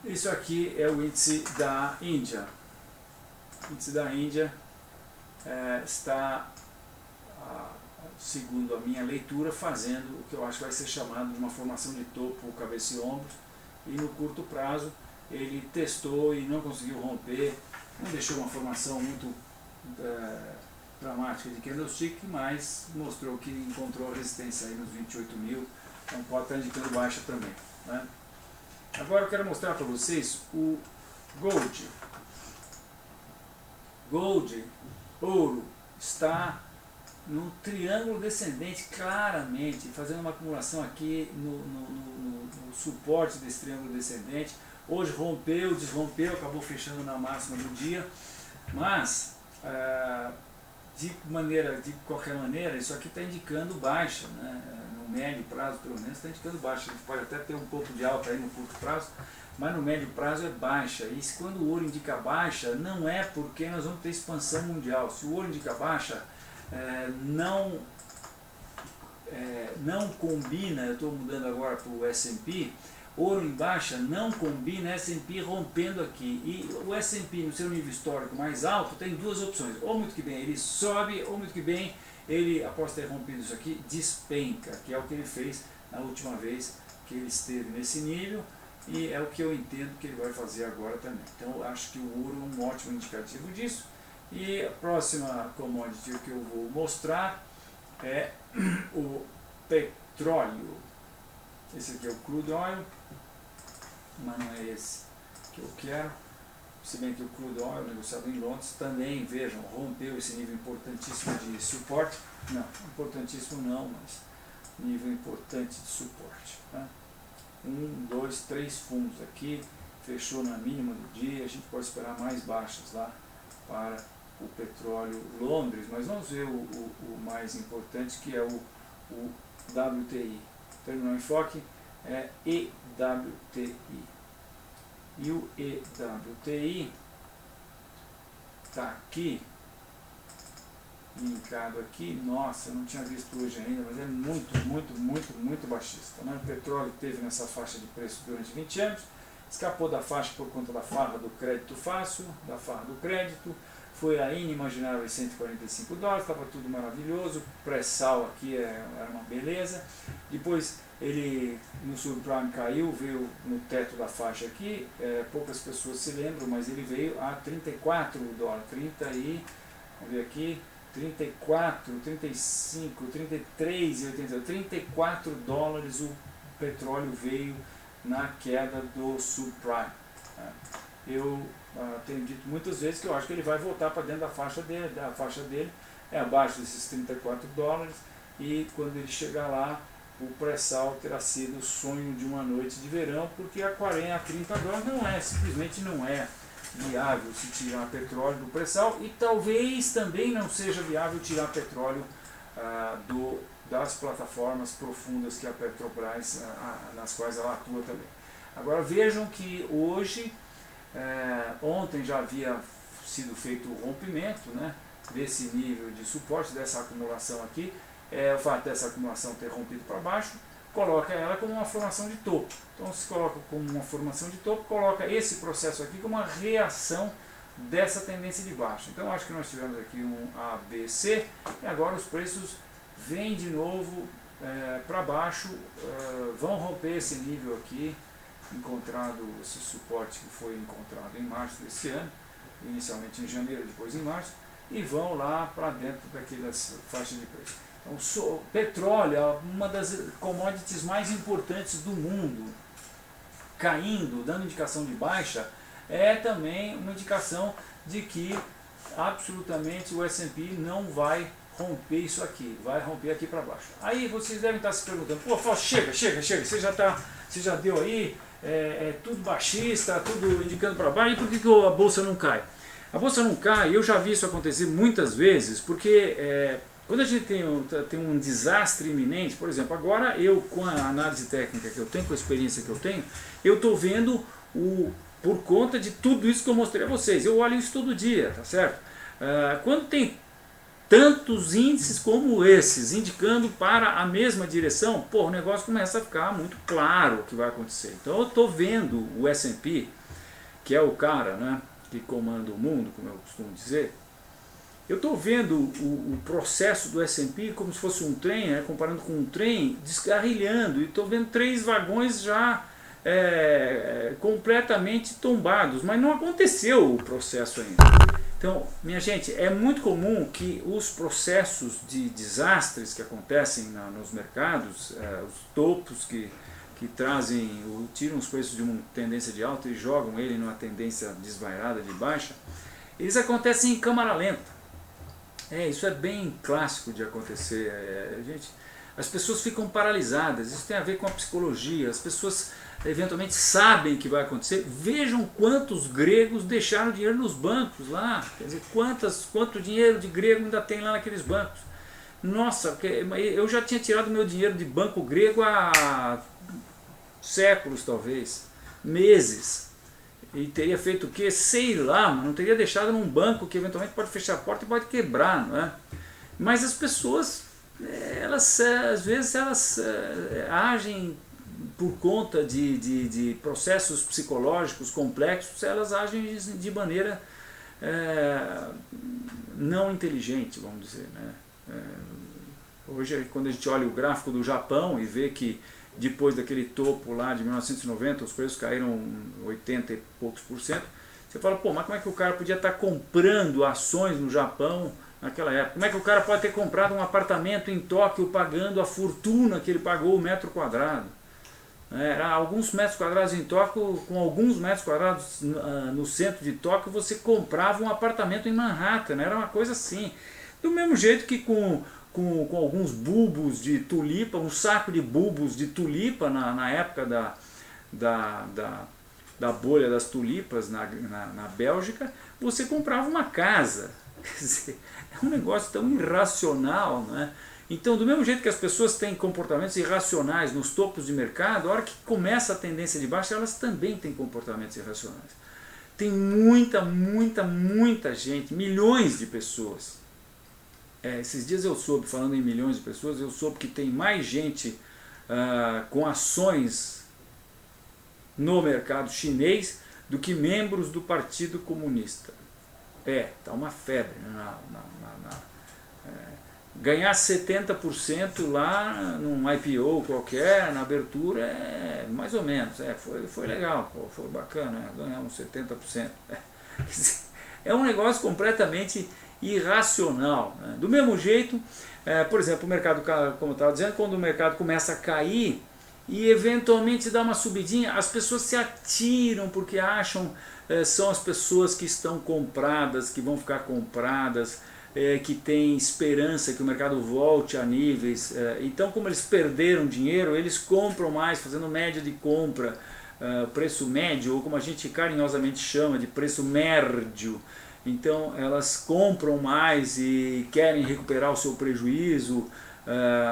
Isso aqui é o índice da Índia. O índice da Índia está, segundo a minha leitura, fazendo o que eu acho que vai ser chamado de uma formação de topo, cabeça e ombros, e no curto prazo ele testou e não conseguiu romper, não deixou uma formação muito dramática de candlestick, mas mostrou que encontrou resistência aí nos 28 mil, então pode estar indicando baixa também, né? Agora eu quero mostrar para vocês o Gold. Gold, ouro, está num triângulo descendente claramente, fazendo uma acumulação aqui no suporte desse triângulo descendente. Hoje rompeu, desrompeu, acabou fechando na máxima do dia, mas de qualquer maneira, isso aqui está indicando baixa, né? No médio prazo pelo menos está indicando baixa. A gente pode até ter um pouco de alta aí no curto prazo, mas no médio prazo é baixa. E quando o ouro indica baixa, não é porque nós vamos ter expansão mundial. Se o ouro indica baixa, não combina, eu estou mudando agora para o S&P, ouro em baixa não combina S&P rompendo aqui. E o S&P no seu nível histórico mais alto tem duas opções: ou muito que bem ele sobe, ou muito que bem ele, após ter rompido isso aqui, despenca, que é o que ele fez na última vez que ele esteve nesse nível, e é o que eu entendo que ele vai fazer agora também. Então eu acho que o ouro é um ótimo indicativo disso. E a próxima commodity que eu vou mostrar é o petróleo. Esse aqui é o crude oil, mas não é esse que eu quero. Se bem que o crude oil, negociado em Londres, também, vejam, rompeu esse nível importantíssimo de suporte. Não, importantíssimo não, mas nível importante de suporte. Tá? 1, 2, 3 fundos aqui, fechou na mínima do dia. A gente pode esperar mais baixas lá para o petróleo Londres, mas vamos ver o mais importante, que é o WTI. Terminou o enfoque, é EWTI. E o EWTI está aqui, linkado aqui. Nossa, eu não tinha visto hoje ainda, mas é muito baixista, né? O petróleo teve nessa faixa de preço durante 20 anos, escapou da faixa por conta da farra do crédito fácil, da farra do crédito, foi a inimagináveis 145 dólares, estava tudo maravilhoso, pré-sal aqui era uma beleza. Depois ele no subprime caiu, veio no teto da faixa aqui, poucas pessoas se lembram, mas ele veio a 34 dólares, 30 e, vamos ver aqui, 34, 35, 33 e 80, 34 dólares o petróleo veio na queda do subprime. Eu tenho dito muitas vezes que eu acho que ele vai voltar para dentro da faixa dele é abaixo desses 34 dólares, e quando ele chegar lá, o pré-sal terá sido o sonho de uma noite de verão, porque a 40, a 30 dólares simplesmente não é viável se tirar petróleo do pré-sal, e talvez também não seja viável tirar petróleo das plataformas profundas que a Petrobras, nas quais ela atua também. Agora vejam que hoje, ontem já havia sido feito o rompimento, né, desse nível de suporte, dessa acumulação aqui. O fato dessa acumulação ter rompido para baixo coloca ela como uma formação de topo. Então se coloca como uma formação de topo, coloca esse processo aqui como uma reação dessa tendência de baixa. Então acho que nós tivemos aqui um ABC, e agora os preços vêm de novo para baixo, vão romper esse nível aqui, esse suporte que foi encontrado em março desse ano, inicialmente em janeiro, depois em março, e vão lá para dentro daquelas faixas de preço. Então, petróleo é uma das commodities mais importantes do mundo, caindo, dando indicação de baixa, é também uma indicação de que absolutamente o S&P não vai romper isso aqui, vai romper aqui para baixo. Aí vocês devem estar se perguntando: pô, Fausto, chega, você já deu aí, tudo baixista, tudo indicando para baixo, e por que a bolsa não cai? A bolsa não cai, eu já vi isso acontecer muitas vezes, porque quando a gente tem um desastre iminente, por exemplo, agora eu, com a análise técnica que eu tenho, com a experiência que eu tenho, eu estou vendo por conta de tudo isso que eu mostrei a vocês. Eu olho isso todo dia, tá certo? Quando tem tantos índices como esses, indicando para a mesma direção, pô, o negócio começa a ficar muito claro o que vai acontecer. Então eu estou vendo o S&P, que é o cara, né, que comanda o mundo, como eu costumo dizer, eu estou vendo o processo do S&P como se fosse um trem, né, comparando com um trem, descarrilhando, e estou vendo 3 vagões já completamente tombados, mas não aconteceu o processo ainda. Então, minha gente, é muito comum que os processos de desastres que acontecem nos mercados, os topos que trazem, tiram os preços de uma tendência de alta e jogam ele numa tendência desvairada de baixa, eles acontecem em câmara lenta. Isso é bem clássico de acontecer. As pessoas ficam paralisadas, isso tem a ver com a psicologia, as pessoas eventualmente sabem que vai acontecer. Vejam quantos gregos deixaram dinheiro nos bancos lá, quer dizer, quanto dinheiro de grego ainda tem lá naqueles bancos. Nossa, eu já tinha tirado meu dinheiro de banco grego há séculos, talvez, meses, e teria feito o quê? Sei lá, não teria deixado num banco que eventualmente pode fechar a porta e pode quebrar, não é? Mas as pessoas, às vezes elas agem por conta de processos psicológicos complexos, elas agem de maneira não inteligente, vamos dizer, né? Hoje, quando a gente olha o gráfico do Japão e vê que depois daquele topo lá de 1990, os preços caíram 80 e poucos %, você fala, pô, mas como é que o cara podia estar comprando ações no Japão naquela época? Como é que o cara pode ter comprado um apartamento em Tóquio pagando a fortuna que ele pagou o metro quadrado? Era alguns metros quadrados em Tóquio, com alguns metros quadrados no centro de Tóquio, você comprava um apartamento em Manhattan, era uma coisa assim. Do mesmo jeito que com alguns bulbos de tulipa, um saco de bulbos de tulipa na época da bolha das tulipas na Bélgica, você comprava uma casa. Quer dizer, é um negócio tão irracional, né? Então, do mesmo jeito que as pessoas têm comportamentos irracionais nos topos de mercado, a hora que começa a tendência de baixa, elas também têm comportamentos irracionais. Tem muita gente, milhões de pessoas. Esses dias eu soube, falando em milhões de pessoas, eu soube que tem mais gente com ações no mercado chinês do que membros do Partido Comunista. Tá uma febre. Ganhar 70% lá num IPO qualquer, na abertura, mais ou menos. Foi legal, pô, foi bacana, ganhamos 70%. É um negócio completamente irracional, né? Do mesmo jeito, por exemplo, o mercado, como eu estava dizendo, quando o mercado começa a cair e eventualmente dá uma subidinha, as pessoas se atiram porque acham são as pessoas que estão compradas, que vão ficar compradas, que tem esperança que o mercado volte a níveis. Então, como eles perderam dinheiro, eles compram mais, fazendo média de compra, preço médio, ou como a gente carinhosamente chama de preço médio. Então, elas compram mais e querem recuperar o seu prejuízo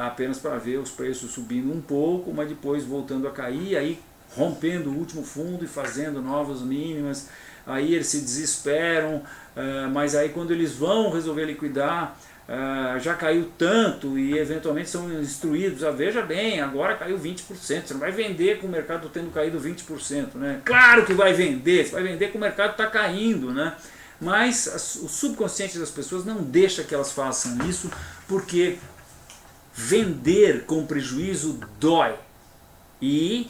apenas para ver os preços subindo um pouco, mas depois voltando a cair, aí rompendo o último fundo e fazendo novas mínimas. Aí eles se desesperam, mas aí quando eles vão resolver liquidar, já caiu tanto e eventualmente são instruídos, veja bem, agora caiu 20%, você não vai vender com o mercado tendo caído 20%, né? Claro que vai vender, você vai vender com o mercado está caindo, né? Mas o subconsciente das pessoas não deixa que elas façam isso, porque vender com prejuízo dói. E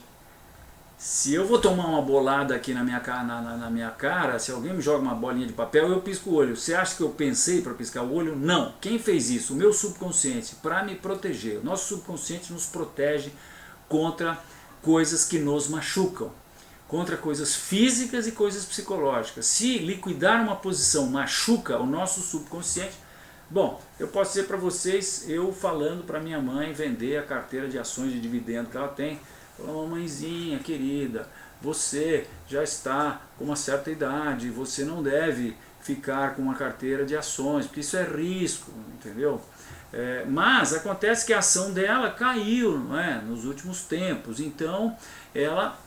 se eu vou tomar uma bolada aqui na minha cara, se alguém me joga uma bolinha de papel, eu pisco o olho. Você acha que eu pensei para piscar o olho? Não. Quem fez isso? O meu subconsciente, para me proteger. O nosso subconsciente nos protege contra coisas que nos machucam, contra coisas físicas e coisas psicológicas. Se liquidar uma posição machuca o nosso subconsciente, bom, eu posso dizer para vocês, eu falando para minha mãe vender a carteira de ações de dividendo que ela tem, falou, mamãezinha querida, você já está com uma certa idade, você não deve ficar com uma carteira de ações, porque isso é risco, entendeu? Mas acontece que a ação dela caiu, não é, nos últimos tempos, então ela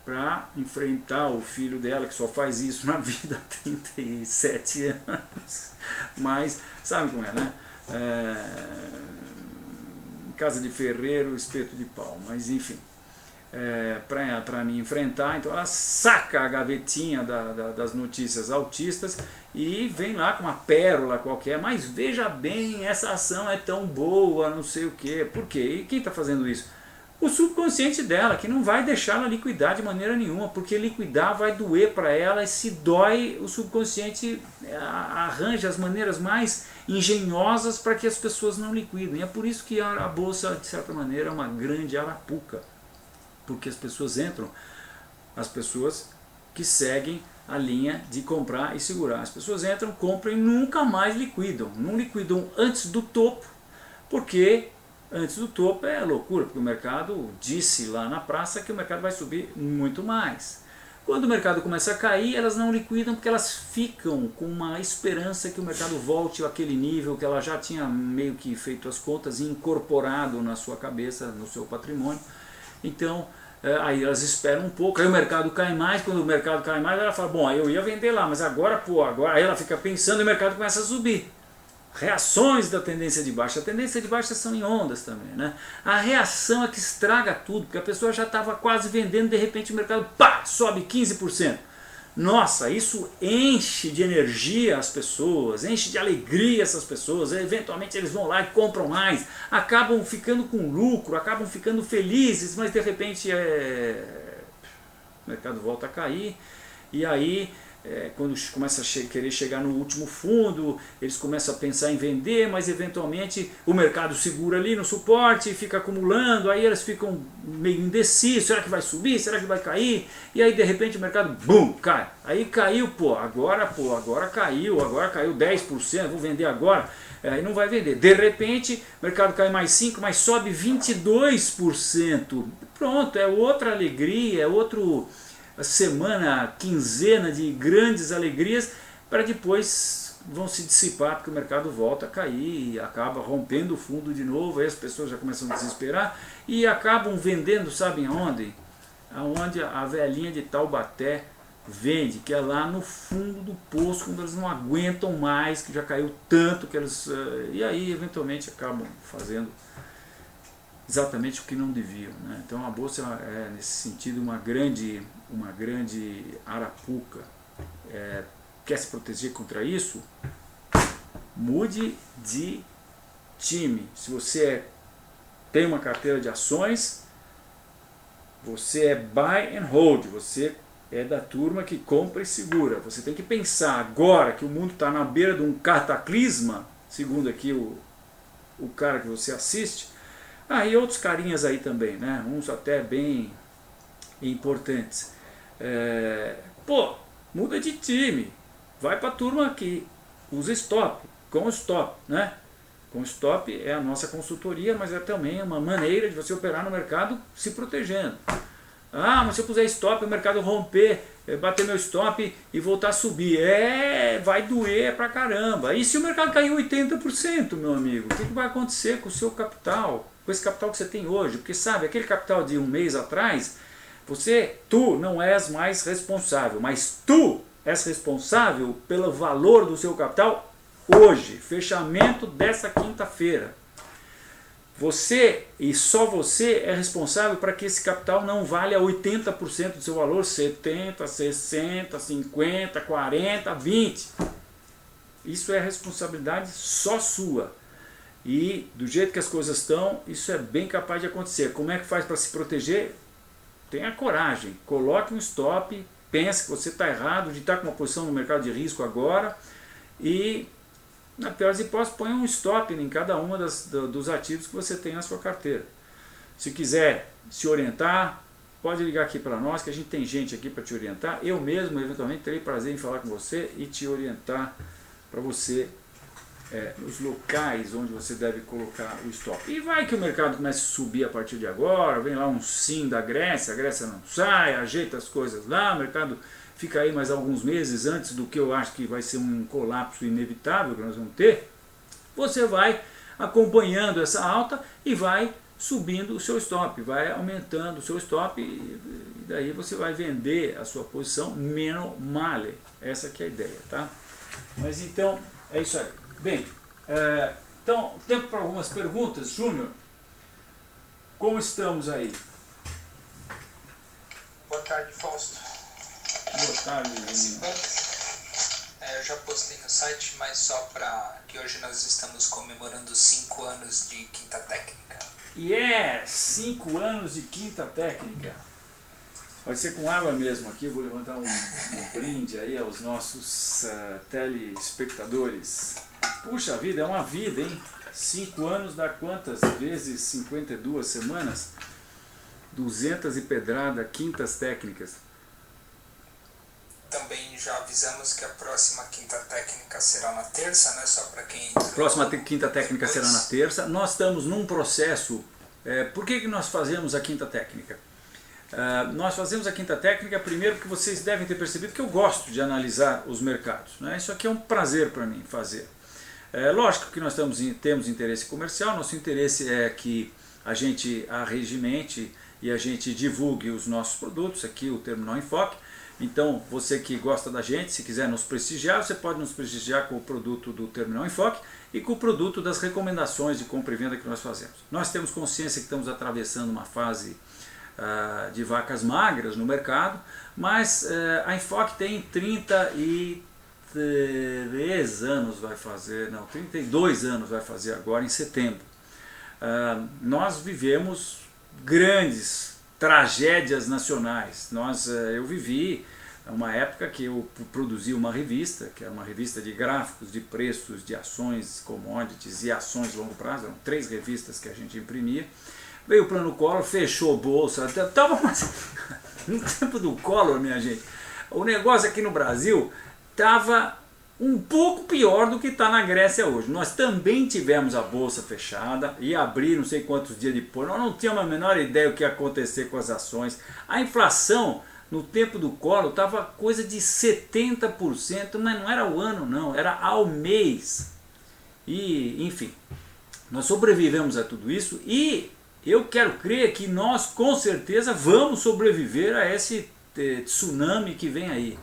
para enfrentar o filho dela, que só faz isso na vida há 37 anos. Mas sabe como é, né? Casa de ferreiro, espeto de pau, mas enfim. Para me enfrentar, então ela saca a gavetinha das notícias autistas e vem lá com uma pérola qualquer, mas veja bem, essa ação é tão boa, não sei o quê. Por quê? E quem está fazendo isso? O subconsciente dela, que não vai deixá-la liquidar de maneira nenhuma, porque liquidar vai doer para ela, e se dói, o subconsciente arranja as maneiras mais engenhosas para que as pessoas não liquidem. É por isso que a bolsa, de certa maneira, é uma grande arapuca, porque as pessoas entram, as pessoas que seguem a linha de comprar e segurar. As pessoas entram, compram e nunca mais liquidam. Não liquidam antes do topo, porque antes do topo é loucura, porque o mercado disse lá na praça que o mercado vai subir muito mais. Quando o mercado começa a cair, elas não liquidam porque elas ficam com uma esperança que o mercado volte àquele nível que ela já tinha meio que feito as contas e incorporado na sua cabeça, no seu patrimônio. Então, aí elas esperam um pouco, aí o mercado cai mais, quando o mercado cai mais, ela fala, bom, eu ia vender lá, mas agora, aí ela fica pensando e o mercado começa a subir. Reações da tendência de baixa. A tendência de baixa são em ondas também, né? A reação é que estraga tudo, porque a pessoa já estava quase vendendo, de repente o mercado, pá, sobe 15%. Nossa, isso enche de energia as pessoas, enche de alegria essas pessoas, eventualmente eles vão lá e compram mais, acabam ficando com lucro, acabam ficando felizes, mas de repente o mercado volta a cair, e aí quando começa a querer chegar no último fundo, eles começam a pensar em vender, mas eventualmente o mercado segura ali no suporte e fica acumulando, aí eles ficam meio indecisos, será que vai subir, será que vai cair? E aí de repente o mercado, bum, cai. Aí caiu, agora caiu 10%, vou vender agora. Aí não vai vender. De repente o mercado cai mais 5%, mas sobe 22%. Pronto, é outra alegria, é outro semana, quinzena de grandes alegrias, para depois vão se dissipar, porque o mercado volta a cair e acaba rompendo o fundo de novo, aí as pessoas já começam a desesperar e acabam vendendo, sabem aonde? Aonde a velhinha de Taubaté vende, que é lá no fundo do poço, quando eles não aguentam mais, que já caiu tanto que eles... e aí eventualmente acabam fazendo exatamente o que não deviam, né? Então a bolsa é nesse sentido uma grande arapuca. Quer se proteger contra isso? Mude de time. Se você tem uma carteira de ações, você é buy and hold, você é da turma que compra e segura. Você tem que pensar agora que o mundo está na beira de um cataclisma, segundo aqui o cara que você assiste. E outros carinhas aí também, né? Uns até bem importantes. Muda de time, vai para a turma aqui, usa stop, com stop, né? Com stop é a nossa consultoria, mas é também uma maneira de você operar no mercado se protegendo. Mas se eu puser stop, o mercado romper, bater meu stop e voltar a subir, vai doer pra caramba. E se o mercado cair 80%, meu amigo, o que vai acontecer com o seu capital? Com esse capital que você tem hoje? Porque sabe, aquele capital de um mês atrás, tu não és mais responsável, mas tu és responsável pelo valor do seu capital hoje, fechamento dessa quinta-feira. Você e só você é responsável para que esse capital não valha 80% do seu valor, 70%, 60%, 50%, 40%, 20%. Isso é responsabilidade só sua. E do jeito que as coisas estão, isso é bem capaz de acontecer. Como é que faz para se proteger? Tenha coragem, coloque um stop, pense que você está errado, de estar com uma posição no mercado de risco agora e, na pior das hipóteses, põe um stop em cada uma dos ativos que você tem na sua carteira. Se quiser se orientar, pode ligar aqui para nós, que a gente tem gente aqui para te orientar. Eu mesmo, eventualmente, terei prazer em falar com você e te orientar para você nos locais onde você deve colocar o stop. E vai que o mercado comece a subir a partir de agora, vem lá um sim da Grécia, a Grécia não sai, ajeita as coisas lá, o mercado fica aí mais alguns meses antes do que eu acho que vai ser um colapso inevitável que nós vamos ter. Você vai acompanhando essa alta e vai subindo o seu stop, vai aumentando o seu stop e daí você vai vender a sua posição meno male. Essa que é a ideia, tá? Mas então, é isso aí. Bem, então, tempo para algumas perguntas. Júnior, como estamos aí? Boa tarde, Fausto. Boa tarde, Júnior. Eu já postei no site, mas só para que hoje nós estamos comemorando 5 anos de Quinta Técnica. 5 anos de Quinta Técnica. Vai ser com água mesmo aqui, vou levantar um brinde aí aos nossos telespectadores. Puxa vida, é uma vida, hein? 5 anos dá quantas vezes 52 semanas? 200 e pedrada, quintas técnicas. Também já avisamos que a próxima Quinta Técnica será na terça, né? Só para quem entrou. Próxima Quinta Técnica será na terça. Nós estamos num processo... por que nós fazemos a Quinta Técnica? Nós fazemos a Quinta Técnica primeiro porque vocês devem ter percebido que eu gosto de analisar os mercados, né? Isso aqui é um prazer para mim fazer. Lógico que nós temos interesse comercial, nosso interesse é que a gente arregimente e a gente divulgue os nossos produtos, aqui o Terminal Enfoque. Então, você que gosta da gente, se quiser nos prestigiar, você pode nos prestigiar com o produto do Terminal Enfoque e com o produto das recomendações de compra e venda que nós fazemos. Nós temos consciência que estamos atravessando uma fase de vacas magras no mercado, mas a Enfoque tem 33 anos, vai fazer, não, 32 anos vai fazer agora em setembro. Nós vivemos grandes tragédias nacionais. Eu vivi uma época que eu produzi uma revista, que era uma revista de gráficos, de preços, de ações, commodities e ações de longo prazo, eram 3 revistas que a gente imprimia. Veio o plano Collor, fechou bolsa, no tempo do Collor, minha gente, o negócio aqui no Brasil estava um pouco pior do que está na Grécia hoje. Nós também tivemos a bolsa fechada e abrir não sei quantos dias depois. Nós não tínhamos a menor ideia do que ia acontecer com as ações. A inflação no tempo do Collor estava coisa de 70%, mas não era ao ano não, era ao mês. E, enfim, nós sobrevivemos a tudo isso e eu quero crer que nós com certeza vamos sobreviver a esse tsunami que vem aí.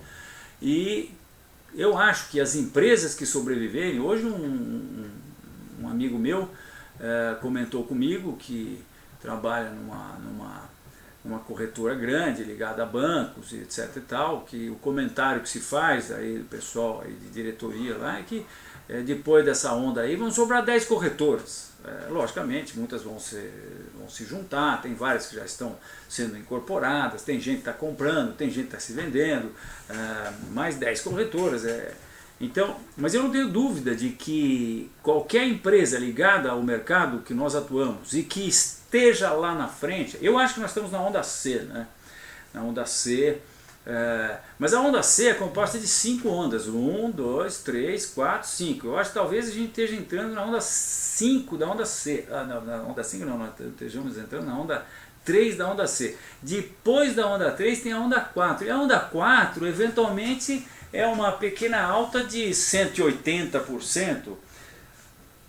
E eu acho que as empresas que sobreviverem, hoje um amigo meu comentou comigo que trabalha numa corretora grande, ligada a bancos, etc e tal, que o comentário que se faz aí do pessoal aí de diretoria lá é que depois dessa onda aí vão sobrar 10 corretoras. Logicamente, muitas vão se juntar, tem várias que já estão sendo incorporadas, tem gente que está comprando, tem gente que está se vendendo, mais 10 corretoras. Então, mas eu não tenho dúvida de que qualquer empresa ligada ao mercado que nós atuamos e que esteja lá na frente, eu acho que nós estamos na onda C, né? Na onda C. Mas a onda C é composta de 5 ondas, 1, 2, 3, 4, 5. Eu acho que talvez a gente esteja entrando na onda 5 da onda C. Na onda 5 não, nós estejamos entrando na onda 3 da onda C. Depois da onda 3 tem a onda 4. E a onda 4 eventualmente é uma pequena alta de 180%.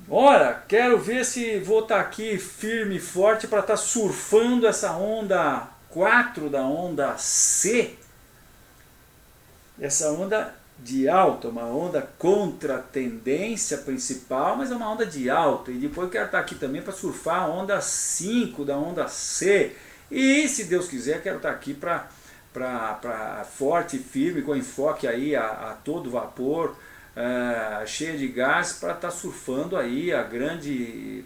Ora, quero ver se vou estar aqui firme e forte para estar surfando essa onda 4 da onda C. Essa onda de alta, uma onda contra a tendência principal, mas é uma onda de alta. E depois eu quero estar aqui também para surfar a onda 5 da onda C. E se Deus quiser, quero estar aqui para forte e firme, com enfoque aí a todo vapor, cheia de gás, para estar surfando aí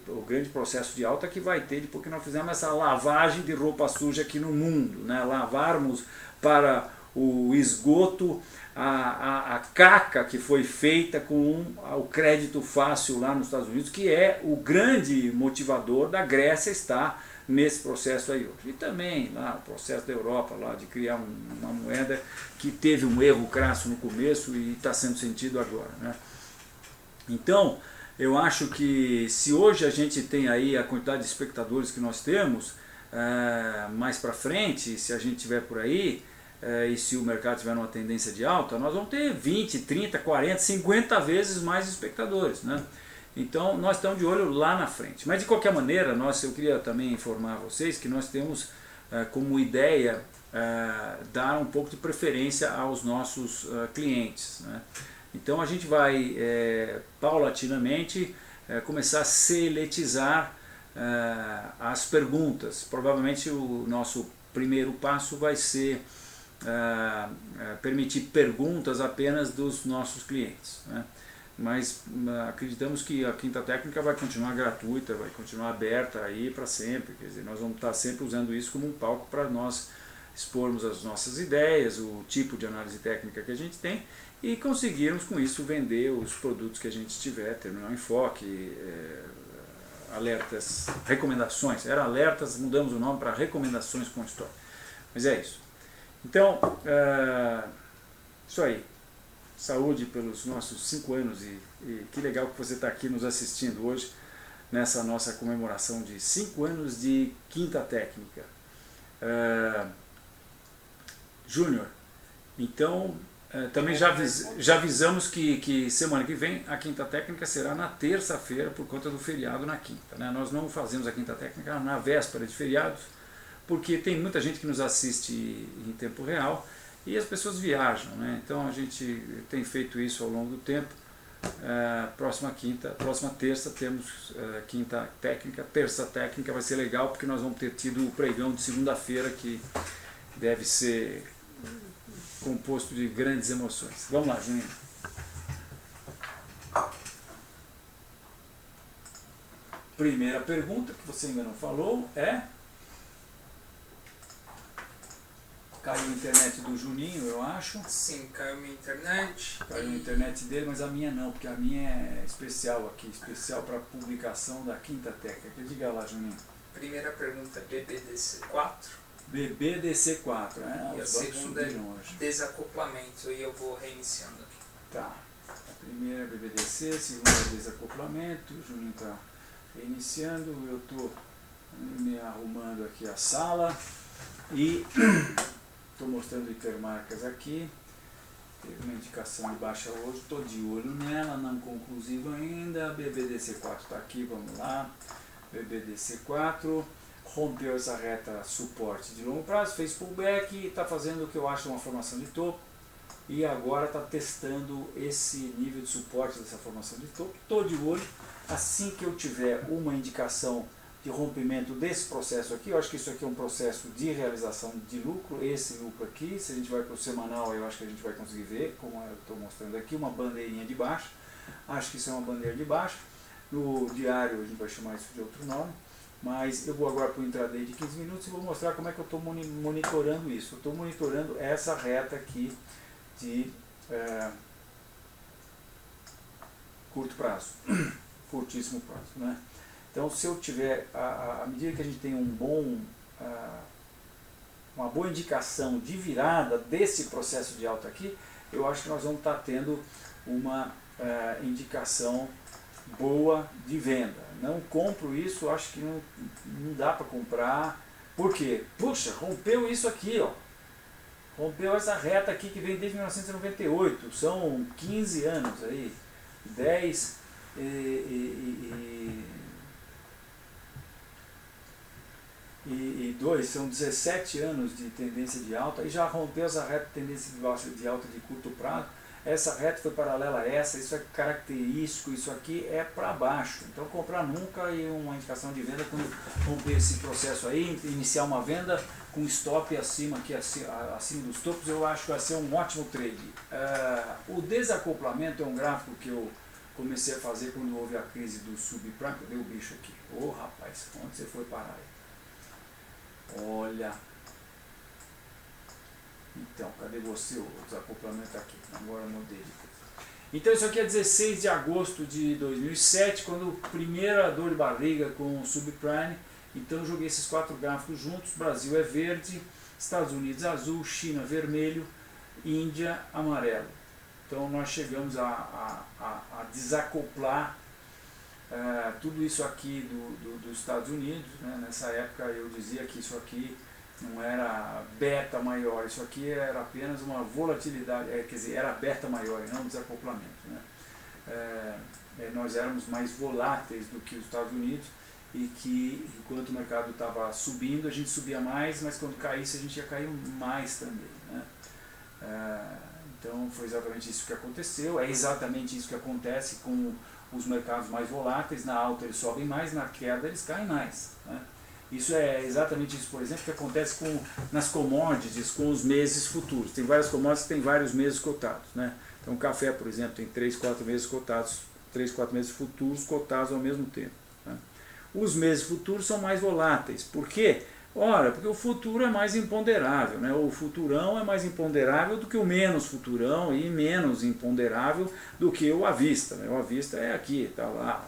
o grande processo de alta que vai ter depois que nós fizemos essa lavagem de roupa suja aqui no mundo, né? Lavarmos para o esgoto a caca que foi feita com o crédito fácil lá nos Estados Unidos, que é o grande motivador da Grécia estar nesse processo aí hoje. E também lá, o processo da Europa lá, de criar uma moeda que teve um erro crasso no começo e está sendo sentido agora, né? Então, eu acho que se hoje a gente tem aí a quantidade de espectadores que nós temos, mais para frente, se a gente tiver por aí, e se o mercado tiver uma tendência de alta, nós vamos ter 20, 30, 40, 50 vezes mais espectadores, né? Então nós estamos de olho lá na frente. Mas de qualquer maneira, eu queria também informar vocês que nós temos como ideia dar um pouco de preferência aos nossos clientes, né? Então a gente vai paulatinamente começar a seletizar as perguntas. Provavelmente o nosso primeiro passo vai ser permitir perguntas apenas dos nossos clientes, né? Mas acreditamos que a Quinta Técnica vai continuar gratuita, vai continuar aberta aí para sempre. Quer dizer, nós vamos estar sempre usando isso como um palco para nós expormos as nossas ideias, o tipo de análise técnica que a gente tem e conseguirmos com isso vender os produtos que a gente tiver, terminar o enfoque, alertas, recomendações. Era alertas, mudamos o nome para recomendações com história. Mas é isso. Então, isso aí. Saúde pelos nossos 5 anos e que legal que você está aqui nos assistindo hoje nessa nossa comemoração de 5 anos de Quinta Técnica. Júnior, então também já avisamos que semana que vem a Quinta Técnica será na terça-feira por conta do feriado na quinta, né? Nós não fazemos a Quinta Técnica na véspera de feriados porque tem muita gente que nos assiste em tempo real e as pessoas viajam, né? Então a gente tem feito isso ao longo do tempo. Próxima terça temos Quinta Técnica, terça técnica vai ser legal porque nós vamos ter tido o pregão de segunda-feira que deve ser composto de grandes emoções. Vamos lá, Juninho. Primeira pergunta que você ainda não falou é... Caiu a internet do Juninho, eu acho. Sim, caiu minha internet. Caiu a internet dele, mas a minha não, porque a minha é especial aqui, especial para publicação da Quinta Técnica. Diga lá, Juninho. Primeira pergunta, BBDC4. BBDC4, E a segunda é desacoplamento, e eu vou reiniciando aqui. Tá. A primeira é BBDC, a segunda é desacoplamento, o Juninho está reiniciando, eu estou me arrumando aqui a sala e... Estou mostrando hipermarcas aqui. Teve uma indicação de baixa hoje, estou de olho nela, não conclusiva ainda. BBDC4 está aqui, vamos lá. BBDC4 rompeu essa reta suporte de longo prazo, fez pullback e está fazendo o que eu acho uma formação de topo. E agora está testando esse nível de suporte dessa formação de topo. Estou de olho. Assim que eu tiver uma indicação de rompimento desse processo aqui, eu acho que isso aqui é um processo de realização de lucro, esse lucro aqui, se a gente vai para o semanal, eu acho que a gente vai conseguir ver, como eu estou mostrando aqui, uma bandeirinha de baixa, acho que isso é uma bandeira de baixa, no diário a gente vai chamar isso de outro nome, mas eu vou agora para o intraday de 15 minutos e vou mostrar como é que eu estou monitorando isso. Eu estou monitorando essa reta aqui de curto prazo, curtíssimo prazo, né? Então, se eu tiver, à medida que a gente tem uma boa indicação de virada desse processo de alta aqui, eu acho que nós vamos estar tendo uma indicação boa de venda. Não compro isso, acho que não dá para comprar. Por quê? Puxa, rompeu isso aqui, ó. Rompeu essa reta aqui que vem desde 1998, são 15 anos aí, 10 e 2, são 17 anos de tendência de alta, e já rompeu essa reta de tendência de alta de curto prazo. Essa reta foi paralela a essa, isso é característico, isso aqui é para baixo. Então comprar nunca, e uma indicação de venda quando romper esse processo aí, iniciar uma venda com stop acima, aqui, acima dos topos, eu acho que vai ser um ótimo trade. O desacoplamento é um gráfico que eu comecei a fazer quando houve a crise do subprime. Cadê o bicho aqui? Ô rapaz, onde você foi parar aí? Olha, então, cadê você? O desacoplamento aqui, agora eu mudei de coisa. Então isso aqui é 16 de agosto de 2007, quando primeira dor de barriga com o subprime. Então eu joguei esses 4 gráficos juntos. Brasil é verde, Estados Unidos azul, China vermelho, Índia amarelo. Então nós chegamos a desacoplar tudo isso aqui dos Estados Unidos, né? Nessa época eu dizia que isso aqui não era beta maior, isso aqui era apenas uma volatilidade, quer dizer, era beta maior e não desacoplamento, né? nós éramos mais voláteis do que os Estados Unidos, e que enquanto o mercado estava subindo, a gente subia mais, mas quando caísse a gente ia cair mais também, né? Então foi exatamente isso que aconteceu, é exatamente isso que acontece com os mercados mais voláteis. Na alta eles sobem mais, na queda eles caem mais, né? Isso é exatamente isso, por exemplo, que acontece nas commodities, com os meses futuros. Tem várias commodities que têm vários meses cotados, né? Então o café, por exemplo, tem 3, 4 meses cotados, 3, 4 meses futuros cotados ao mesmo tempo, né? Os meses futuros são mais voláteis. Por quê? Ora, porque o futuro é mais imponderável, né? O futurão é mais imponderável do que o menos futurão e menos imponderável do que o à vista, né? O à vista é aqui, está lá.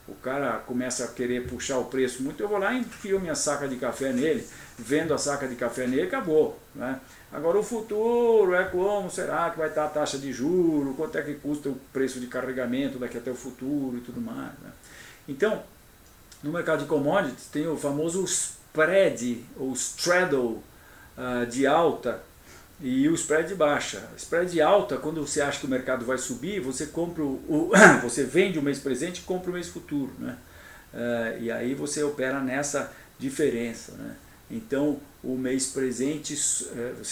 O cara começa a querer puxar o preço muito, eu vou lá e enfio minha saca de café nele, vendo a saca de café nele, acabou, né? Agora o futuro é como será que vai estar a taxa de juros, quanto é que custa o preço de carregamento daqui até o futuro e tudo mais, né? Então, no mercado de commodities tem o famoso spread, ou straddle de alta e o spread de baixa. O spread de alta, quando você acha que o mercado vai subir, você compra você vende o mês presente e compra o mês futuro, né? E aí você opera nessa diferença, né? Então o mês presente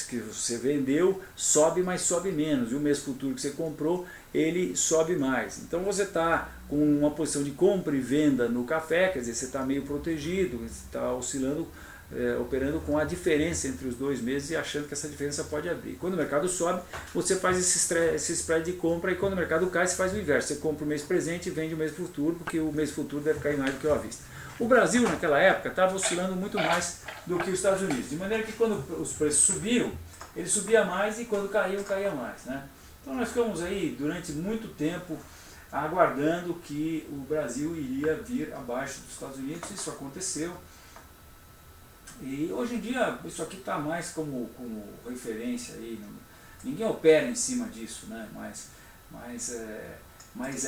que você vendeu sobe, mas sobe menos, e o mês futuro que você comprou, ele sobe mais. Então você está com uma posição de compra e venda no café, quer dizer, você está meio protegido, você está oscilando, operando com a diferença entre os 2 meses e achando que essa diferença pode abrir. Quando o mercado sobe, você faz esse spread de compra, e quando o mercado cai, você faz o inverso. Você compra o mês presente e vende o mês futuro, porque o mês futuro deve cair mais do que o à vista. O Brasil, naquela época, estava oscilando muito mais do que os Estados Unidos, de maneira que quando os preços subiam, ele subia mais, e quando caíam, caía mais, né? Então nós ficamos aí durante muito tempo aguardando que o Brasil iria vir abaixo dos Estados Unidos. Isso aconteceu, e hoje em dia isso aqui está mais como referência aí, ninguém opera em cima disso, né? Mas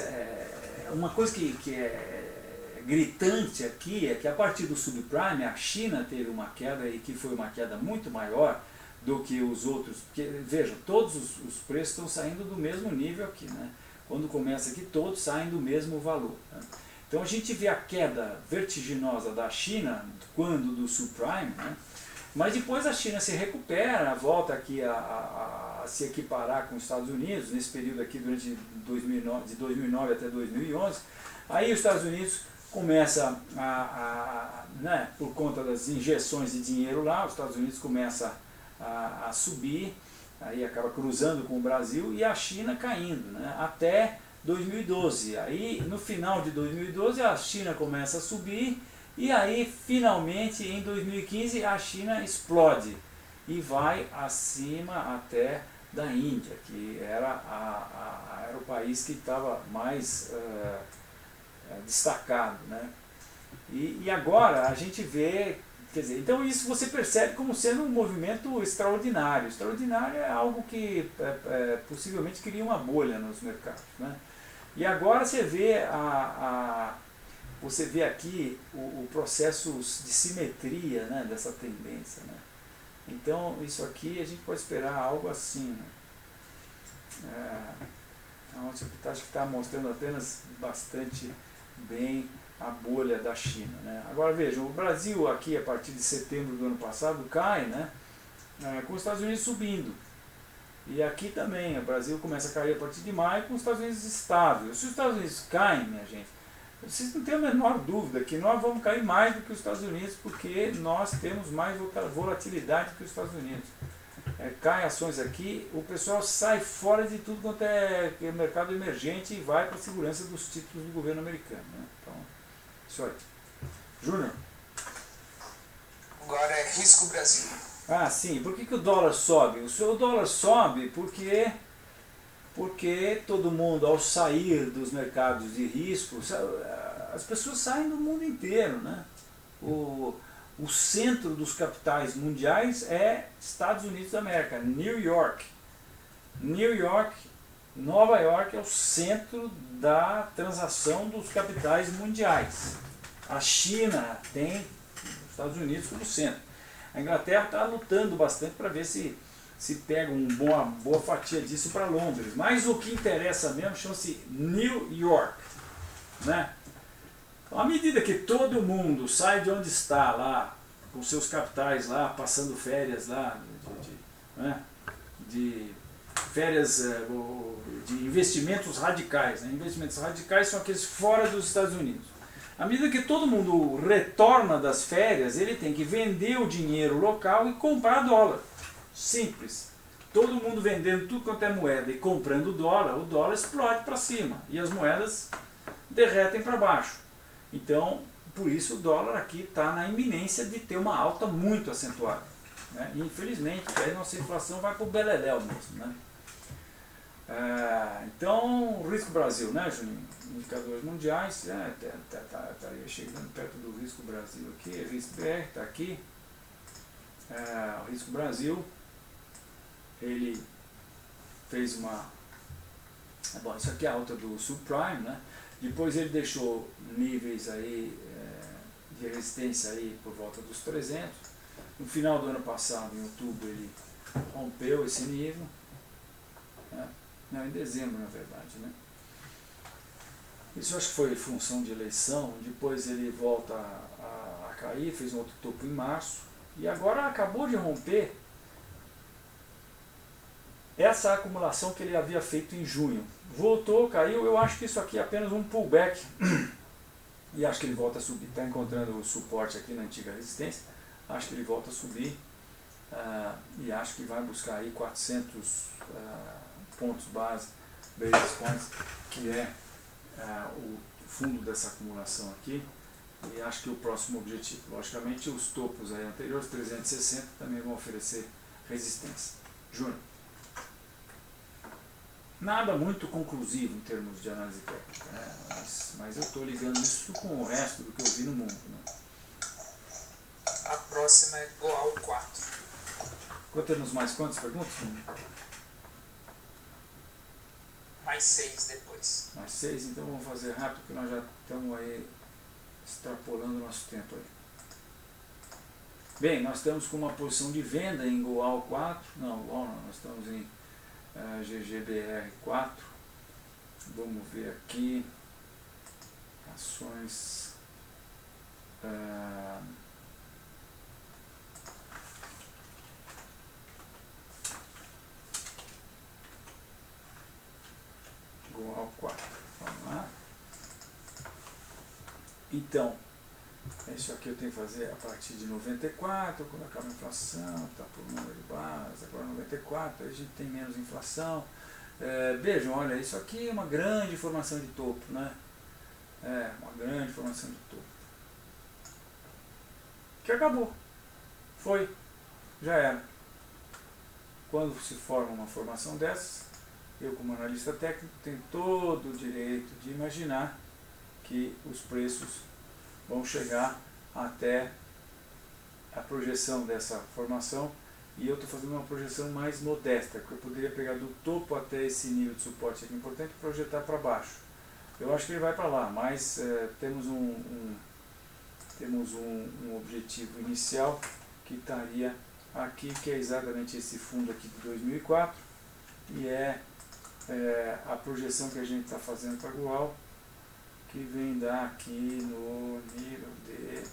uma coisa que é gritante aqui é que a partir do subprime a China teve uma queda, e que foi uma queda muito maior do que os outros, porque vejam, todos os preços estão saindo do mesmo nível aqui, né? Quando começa aqui, todos saem do mesmo valor, né? Então a gente vê a queda vertiginosa da China quando do subprime, né? Mas depois a China se recupera, volta aqui a se equiparar com os Estados Unidos, nesse período aqui durante de 2009 até 2011, aí os Estados Unidos começa né, por conta das injeções de dinheiro lá, os Estados Unidos começa a subir, aí acaba cruzando com o Brasil, e a China caindo, né, até 2012. Aí no final de 2012 a China começa a subir, e aí finalmente em 2015 a China explode e vai acima até da Índia, que era o país que estava mais destacado, né? E agora a gente vê, quer dizer, então isso você percebe como sendo um movimento extraordinário. Extraordinário é algo que possivelmente cria uma bolha nos mercados, né? E agora você vê aqui o processo de simetria, né, dessa tendência, né? Então isso aqui a gente pode esperar algo assim, né? Então acho que está mostrando apenas bastante bem a bolha da China, né? Agora vejam, o Brasil aqui a partir de setembro do ano passado cai, né, com os Estados Unidos subindo, e aqui também o Brasil começa a cair a partir de maio, com os Estados Unidos estável. Se os Estados Unidos caem, minha gente, vocês não têm a menor dúvida que nós vamos cair mais do que os Estados Unidos, porque nós temos mais volatilidade que os Estados Unidos. Cai ações aqui, o pessoal sai fora de tudo quanto é mercado emergente e vai para a segurança dos títulos do governo americano, né? Então, isso aí. Júnior? Agora é risco Brasil. Ah, sim. Por que o dólar sobe? O dólar sobe porque todo mundo, ao sair dos mercados de risco, as pessoas saem do mundo inteiro, né? O centro dos capitais mundiais é Estados Unidos da América, New York. Nova York é o centro da transação dos capitais mundiais. A China tem os Estados Unidos como centro. A Inglaterra está lutando bastante para ver se se pega uma boa fatia disso para Londres. Mas o que interessa mesmo chama-se New York, né? À medida que todo mundo sai de onde está lá, com seus capitais lá, passando férias lá, de férias de investimentos radicais. Né? Investimentos radicais são aqueles fora dos Estados Unidos. À medida que todo mundo retorna das férias, ele tem que vender o dinheiro local e comprar dólar. Simples. Todo mundo vendendo tudo quanto é moeda e comprando dólar, o dólar explode para cima e as moedas derretem para baixo. Então, por isso o dólar aqui está na iminência de ter uma alta muito acentuada. Né? E infelizmente, aí nossa inflação vai para o beleléu mesmo. Né? Então, risco Brasil, né, Juninho? Indicadores mundiais, estaria chegando perto do risco Brasil aqui, risco BR está aqui. O risco Brasil, ele fez uma... Bom, isso aqui é a alta do subprime, né? Depois ele deixou níveis aí, de resistência aí por volta dos 300. No final do ano passado, em outubro, ele rompeu esse nível. Né? Não, em dezembro, na verdade. Né? Isso acho que foi função de eleição. Depois ele volta a cair, fez um outro topo em março. E agora acabou de romper essa acumulação que ele havia feito em junho. Voltou, caiu, eu acho que isso aqui é apenas um pullback. E acho que ele volta a subir, está encontrando o suporte aqui na antiga resistência. Acho que ele volta a subir e acho que vai buscar aí 400 pontos base, basis points, que é o fundo dessa acumulação aqui. E acho que o próximo objetivo. Logicamente os topos aí anteriores, 360, também vão oferecer resistência. Júnior. Nada muito conclusivo em termos de análise técnica, né? Mas eu estou ligando isso com o resto do que eu vi no mundo. Né? A próxima é Goal 4. Temos mais quantas perguntas? Mais 6 depois. Mais 6, então vamos fazer rápido, porque nós já estamos aí extrapolando o nosso tempo aí. Bem, nós estamos com uma posição de venda em Goal 4. Não, Goal não, nós estamos em GGBR4. Vamos ver aqui ações Goal 4. Vamos lá. Então, isso aqui eu tenho que fazer a partir de 94, quando acaba a inflação, está por número de base, agora 94, aí a gente tem menos inflação. Vejam, olha, isso aqui é uma grande formação de topo, né? Uma grande formação de topo. Que acabou. Foi. Já era. Quando se forma uma formação dessas, eu como analista técnico tenho todo o direito de imaginar que os preços vão chegar até a projeção dessa formação, e eu estou fazendo uma projeção mais modesta, que eu poderia pegar do topo até esse nível de suporte aqui importante e projetar para baixo. Eu acho que ele vai para lá, mas temos um objetivo inicial que estaria aqui, que é exatamente esse fundo aqui de 2004, e a projeção que a gente está fazendo para Goal, que vem dar aqui no nível de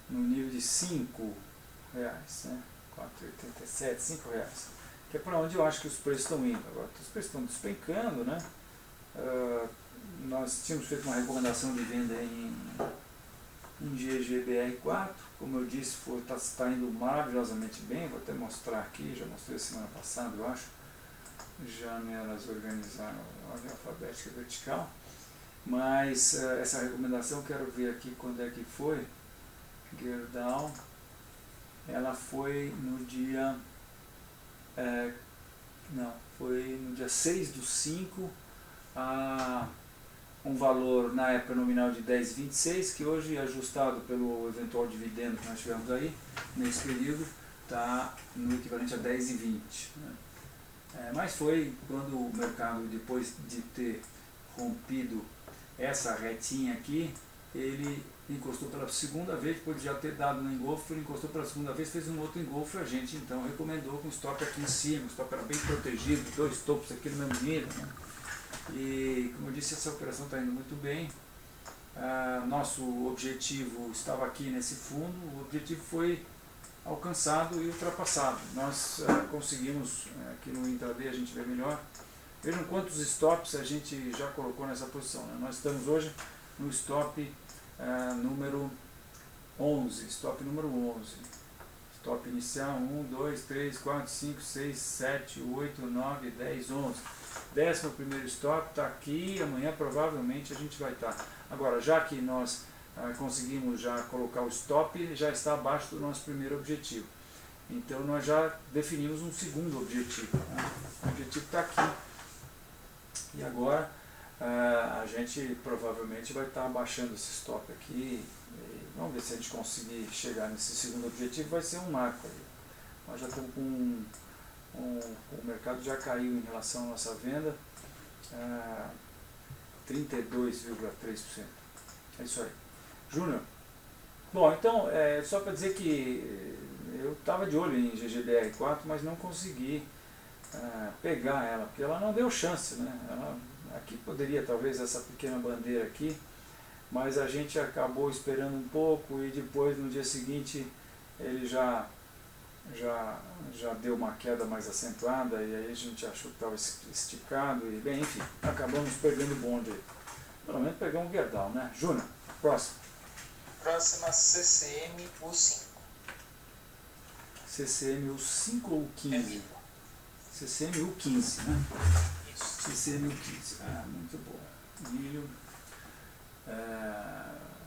no nível de R$5, né? 4,87, R$5, que é para onde eu acho que os preços estão indo. Agora os preços estão despencando, né? Nós tínhamos feito uma recomendação de venda em GGBR4, como eu disse, está indo maravilhosamente bem. Vou até mostrar aqui, já mostrei semana passada, eu acho. Janelas organizaram a ordem alfabética vertical, mas essa recomendação, quero ver aqui quando é que foi. Gerdau, ela foi no dia foi no dia 6/5 a um valor na época nominal de 10,26, que hoje, ajustado pelo eventual dividendo que nós tivemos aí nesse período, está no equivalente a 10,20, né? Mas foi quando o mercado, depois de ter rompido essa retinha aqui, ele encostou pela segunda vez, depois de já ter dado no engolfo, ele encostou pela segunda vez, fez um outro engolfo e a gente então recomendou com o stop aqui em cima, o stop era bem protegido, 2 topos aqui no mesmo nível, né? E como eu disse, essa operação está indo muito bem. Nosso objetivo estava aqui nesse fundo, o objetivo foi alcançado e ultrapassado. Nós conseguimos, aqui no intraday a gente vê melhor, vejam quantos stops a gente já colocou nessa posição, né? Nós estamos hoje no stop número 11, stop número 11, stop inicial 1, 2, 3, 4, 5, 6, 7, 8, 9, 10, 11. 11º stop está aqui, amanhã provavelmente a gente vai estar. Agora, já que nós conseguimos já colocar o stop, já está abaixo do nosso primeiro objetivo. Então nós já definimos um segundo objetivo, né? O objetivo está aqui. E agora a gente provavelmente vai estar abaixando esse stop aqui. E vamos ver se a gente conseguir chegar nesse segundo objetivo, vai ser um marco aí. Nós já estamos com o mercado já caiu em relação à nossa venda, 32,3%. É isso aí. Júnior, bom, então, só para dizer que eu estava de olho em GGBR4, mas não consegui pegar ela, porque ela não deu chance, né? Aqui poderia, talvez, essa pequena bandeira aqui, mas a gente acabou esperando um pouco e depois, no dia seguinte, ele já deu uma queda mais acentuada e aí a gente achou que estava esticado e, bem, enfim, acabamos perdendo o bonde aí. Pelo menos pegamos o Gerdau, né? Júnior, próximo. Próxima CCM U5. CCM U5 ou U15? CCM U15, né? Isso. CCM U15, muito bom. Milho,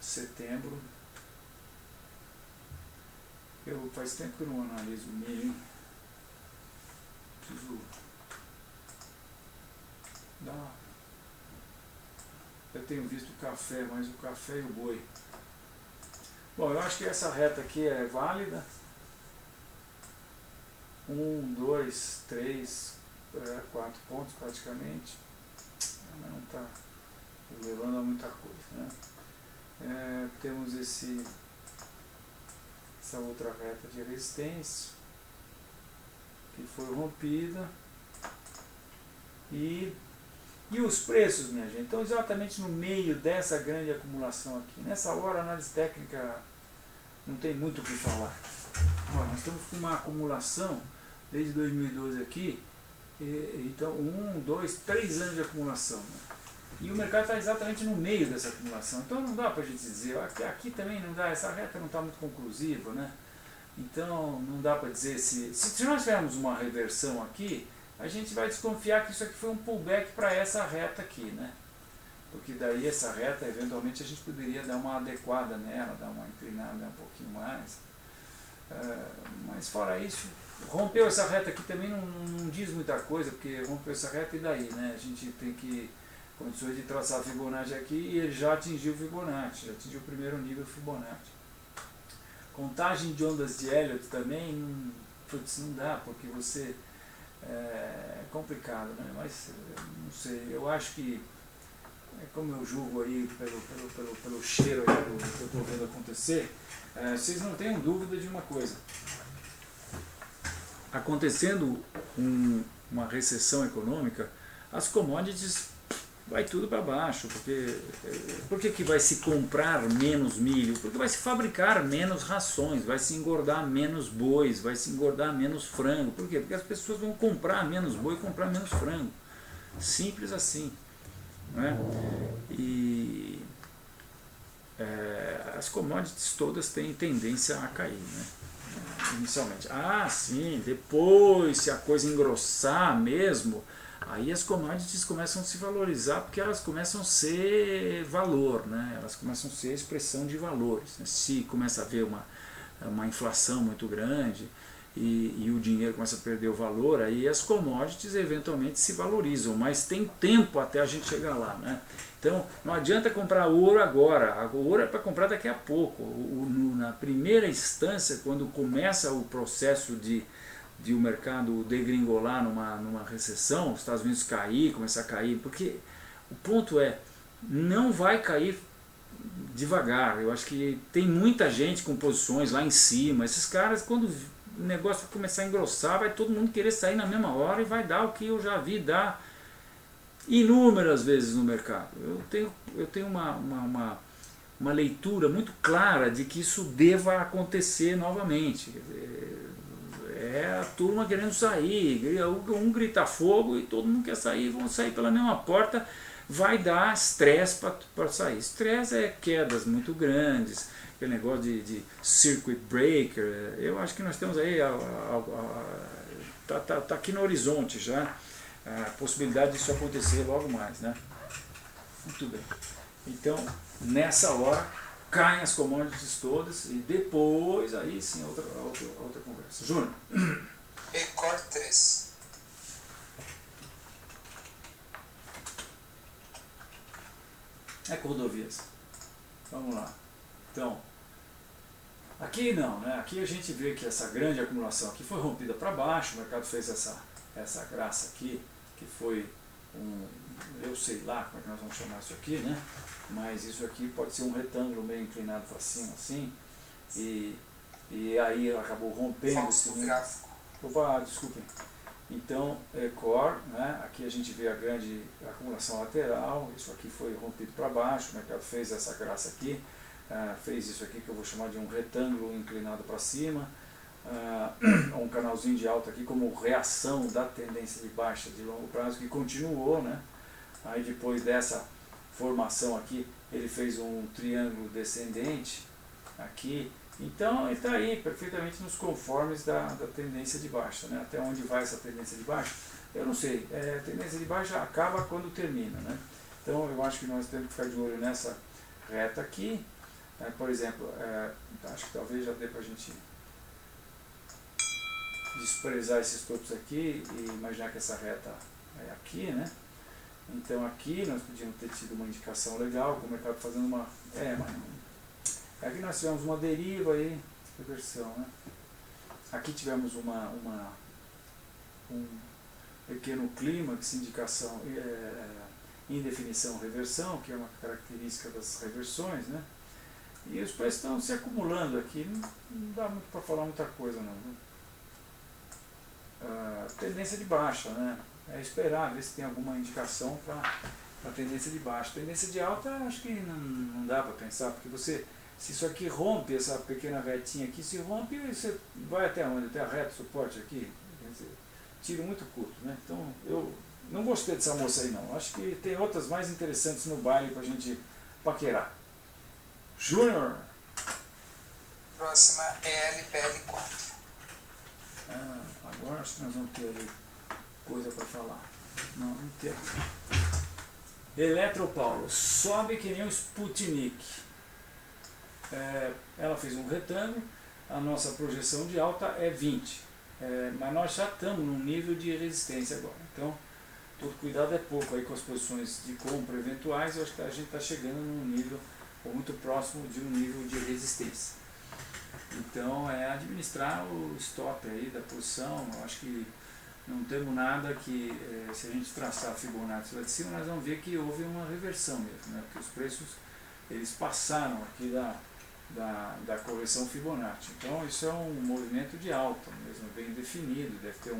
setembro. Faz tempo que eu não analiso o milho, hein? Preciso dar. Eu tenho visto o café, mas o café e o boi. Bom, eu acho que essa reta aqui é válida. 1, 2, 3, 4 pontos praticamente. Mas não está levando a muita coisa, né? Temos essa outra reta de resistência que foi rompida e os preços, minha gente, estão exatamente no meio dessa grande acumulação aqui. Nessa hora a análise técnica não tem muito o que falar. Nós estamos com uma acumulação desde 2012 aqui, então 1, 2, 3 anos de acumulação, né? E o mercado está exatamente no meio dessa acumulação. Então não dá para a gente dizer, aqui também não dá, essa reta não está muito conclusiva, né? Então não dá para dizer se nós tivermos uma reversão aqui, a gente vai desconfiar que isso aqui foi um pullback para essa reta aqui, né? Porque daí essa reta, eventualmente, a gente poderia dar uma adequada nela, dar uma inclinada um pouquinho mais. Mas fora isso, rompeu essa reta aqui também não diz muita coisa, porque rompeu essa reta e daí, né? A gente tem que condições de traçar Fibonacci aqui e ele já atingiu o Fibonacci, já atingiu o primeiro nível Fibonacci. Contagem de ondas de Elliott também, não dá, porque você é complicado, né? Mas não sei, eu acho que, como eu julgo aí pelo cheiro aí que eu estou vendo acontecer, vocês não tenham dúvida de uma coisa. Acontecendo uma recessão econômica, as commodities vai tudo para baixo, porque que vai se comprar menos milho? Porque vai se fabricar menos rações, vai se engordar menos bois, vai se engordar menos frango. Por quê? Porque as pessoas vão comprar menos boi e comprar menos frango. Simples assim, né? E as commodities todas têm tendência a cair, né? Inicialmente. Sim, depois, se a coisa engrossar mesmo, aí as commodities começam a se valorizar, porque elas começam a ser valor, né? Elas começam a ser expressão de valores, né? Se começa a haver uma inflação muito grande e o dinheiro começa a perder o valor, aí as commodities eventualmente se valorizam, mas tem tempo até a gente chegar lá, né? Então não adianta comprar ouro agora, o ouro é para comprar daqui a pouco. Na primeira instância, quando começa o processo de o mercado degringolar numa recessão, os Estados Unidos cair, começar a cair, porque o ponto não vai cair devagar. Eu acho que tem muita gente com posições lá em cima. Esses caras, quando o negócio começar a engrossar, vai todo mundo querer sair na mesma hora e vai dar o que eu já vi dar inúmeras vezes no mercado. Eu tenho uma leitura muito clara de que isso deva acontecer novamente. É a turma querendo sair, um grita fogo e todo mundo quer sair, vão sair pela mesma porta, vai dar estresse para sair. Estresse é quedas muito grandes, aquele negócio de circuit breaker. Eu acho que nós temos aí, tá aqui no horizonte já, a possibilidade disso acontecer logo mais, né? Muito bem. Então, nessa hora, caem as commodities todas e depois, aí sim, outra conversa. Júnior. Ecor 3. Rodovias. Vamos lá. Então, aqui não, né? Aqui a gente vê que essa grande acumulação aqui foi rompida para baixo, o mercado fez essa graça aqui, que foi eu sei lá como é que nós vamos chamar isso aqui, né? Mas isso aqui pode ser um retângulo meio inclinado para cima assim, e aí acabou rompendo esse gráfico. Opa, desculpem. Então, core, né? Aqui a gente vê a grande acumulação lateral, isso aqui foi rompido para baixo, o mercado fez essa graça aqui, fez isso aqui que eu vou chamar de um retângulo inclinado para cima, um canalzinho de alta aqui como reação da tendência de baixa de longo prazo que continuou, né? Aí depois dessa formação aqui ele fez um triângulo descendente aqui, então ele está aí perfeitamente nos conformes da tendência de baixa, né? Até onde vai essa tendência de baixa? Eu não sei, a tendência de baixa acaba quando termina, né? Então eu acho que nós temos que ficar de olho nessa reta aqui, né? Por exemplo, acho que talvez já dê para a gente desprezar esses topos aqui e imaginar que essa reta é aqui, né? Então aqui nós podíamos ter tido uma indicação legal, com o mercado fazendo uma... mas aqui nós tivemos uma deriva aí, reversão, né? Aqui tivemos um pequeno clímax, indicação, indefinição, reversão, que é uma característica das reversões, né? E os preços estão se acumulando aqui, não dá muito para falar muita coisa não. Tendência de baixa, né? É esperar, ver se tem alguma indicação para a tendência de baixa. Tendência de alta, acho que não dá para pensar, porque se isso aqui rompe, essa pequena retinha aqui, se rompe, você vai até onde? Até a reta, suporte aqui, quer dizer, tiro muito curto, né? Então, eu não gostei dessa moça aí não. Acho que tem outras mais interessantes no baile para a gente paquerar. Júnior. Próxima é LPL4. Agora acho que nós vamos ter ali coisa para falar. Não tem. Eletropaulo sobe que nem um Sputnik. Ela fez um retângulo, a nossa projeção de alta é 20. Mas nós já estamos num nível de resistência agora. Então, todo cuidado é pouco aí com as posições de compra eventuais. Eu acho que a gente está chegando num nível ou muito próximo de um nível de resistência. Então é administrar o stop aí da posição. Eu acho que não temos nada que, se a gente traçar a Fibonacci lá de cima, nós vamos ver que houve uma reversão mesmo, né? Porque os preços eles passaram aqui da correção Fibonacci. Então isso é um movimento de alta mesmo, bem definido. Deve ter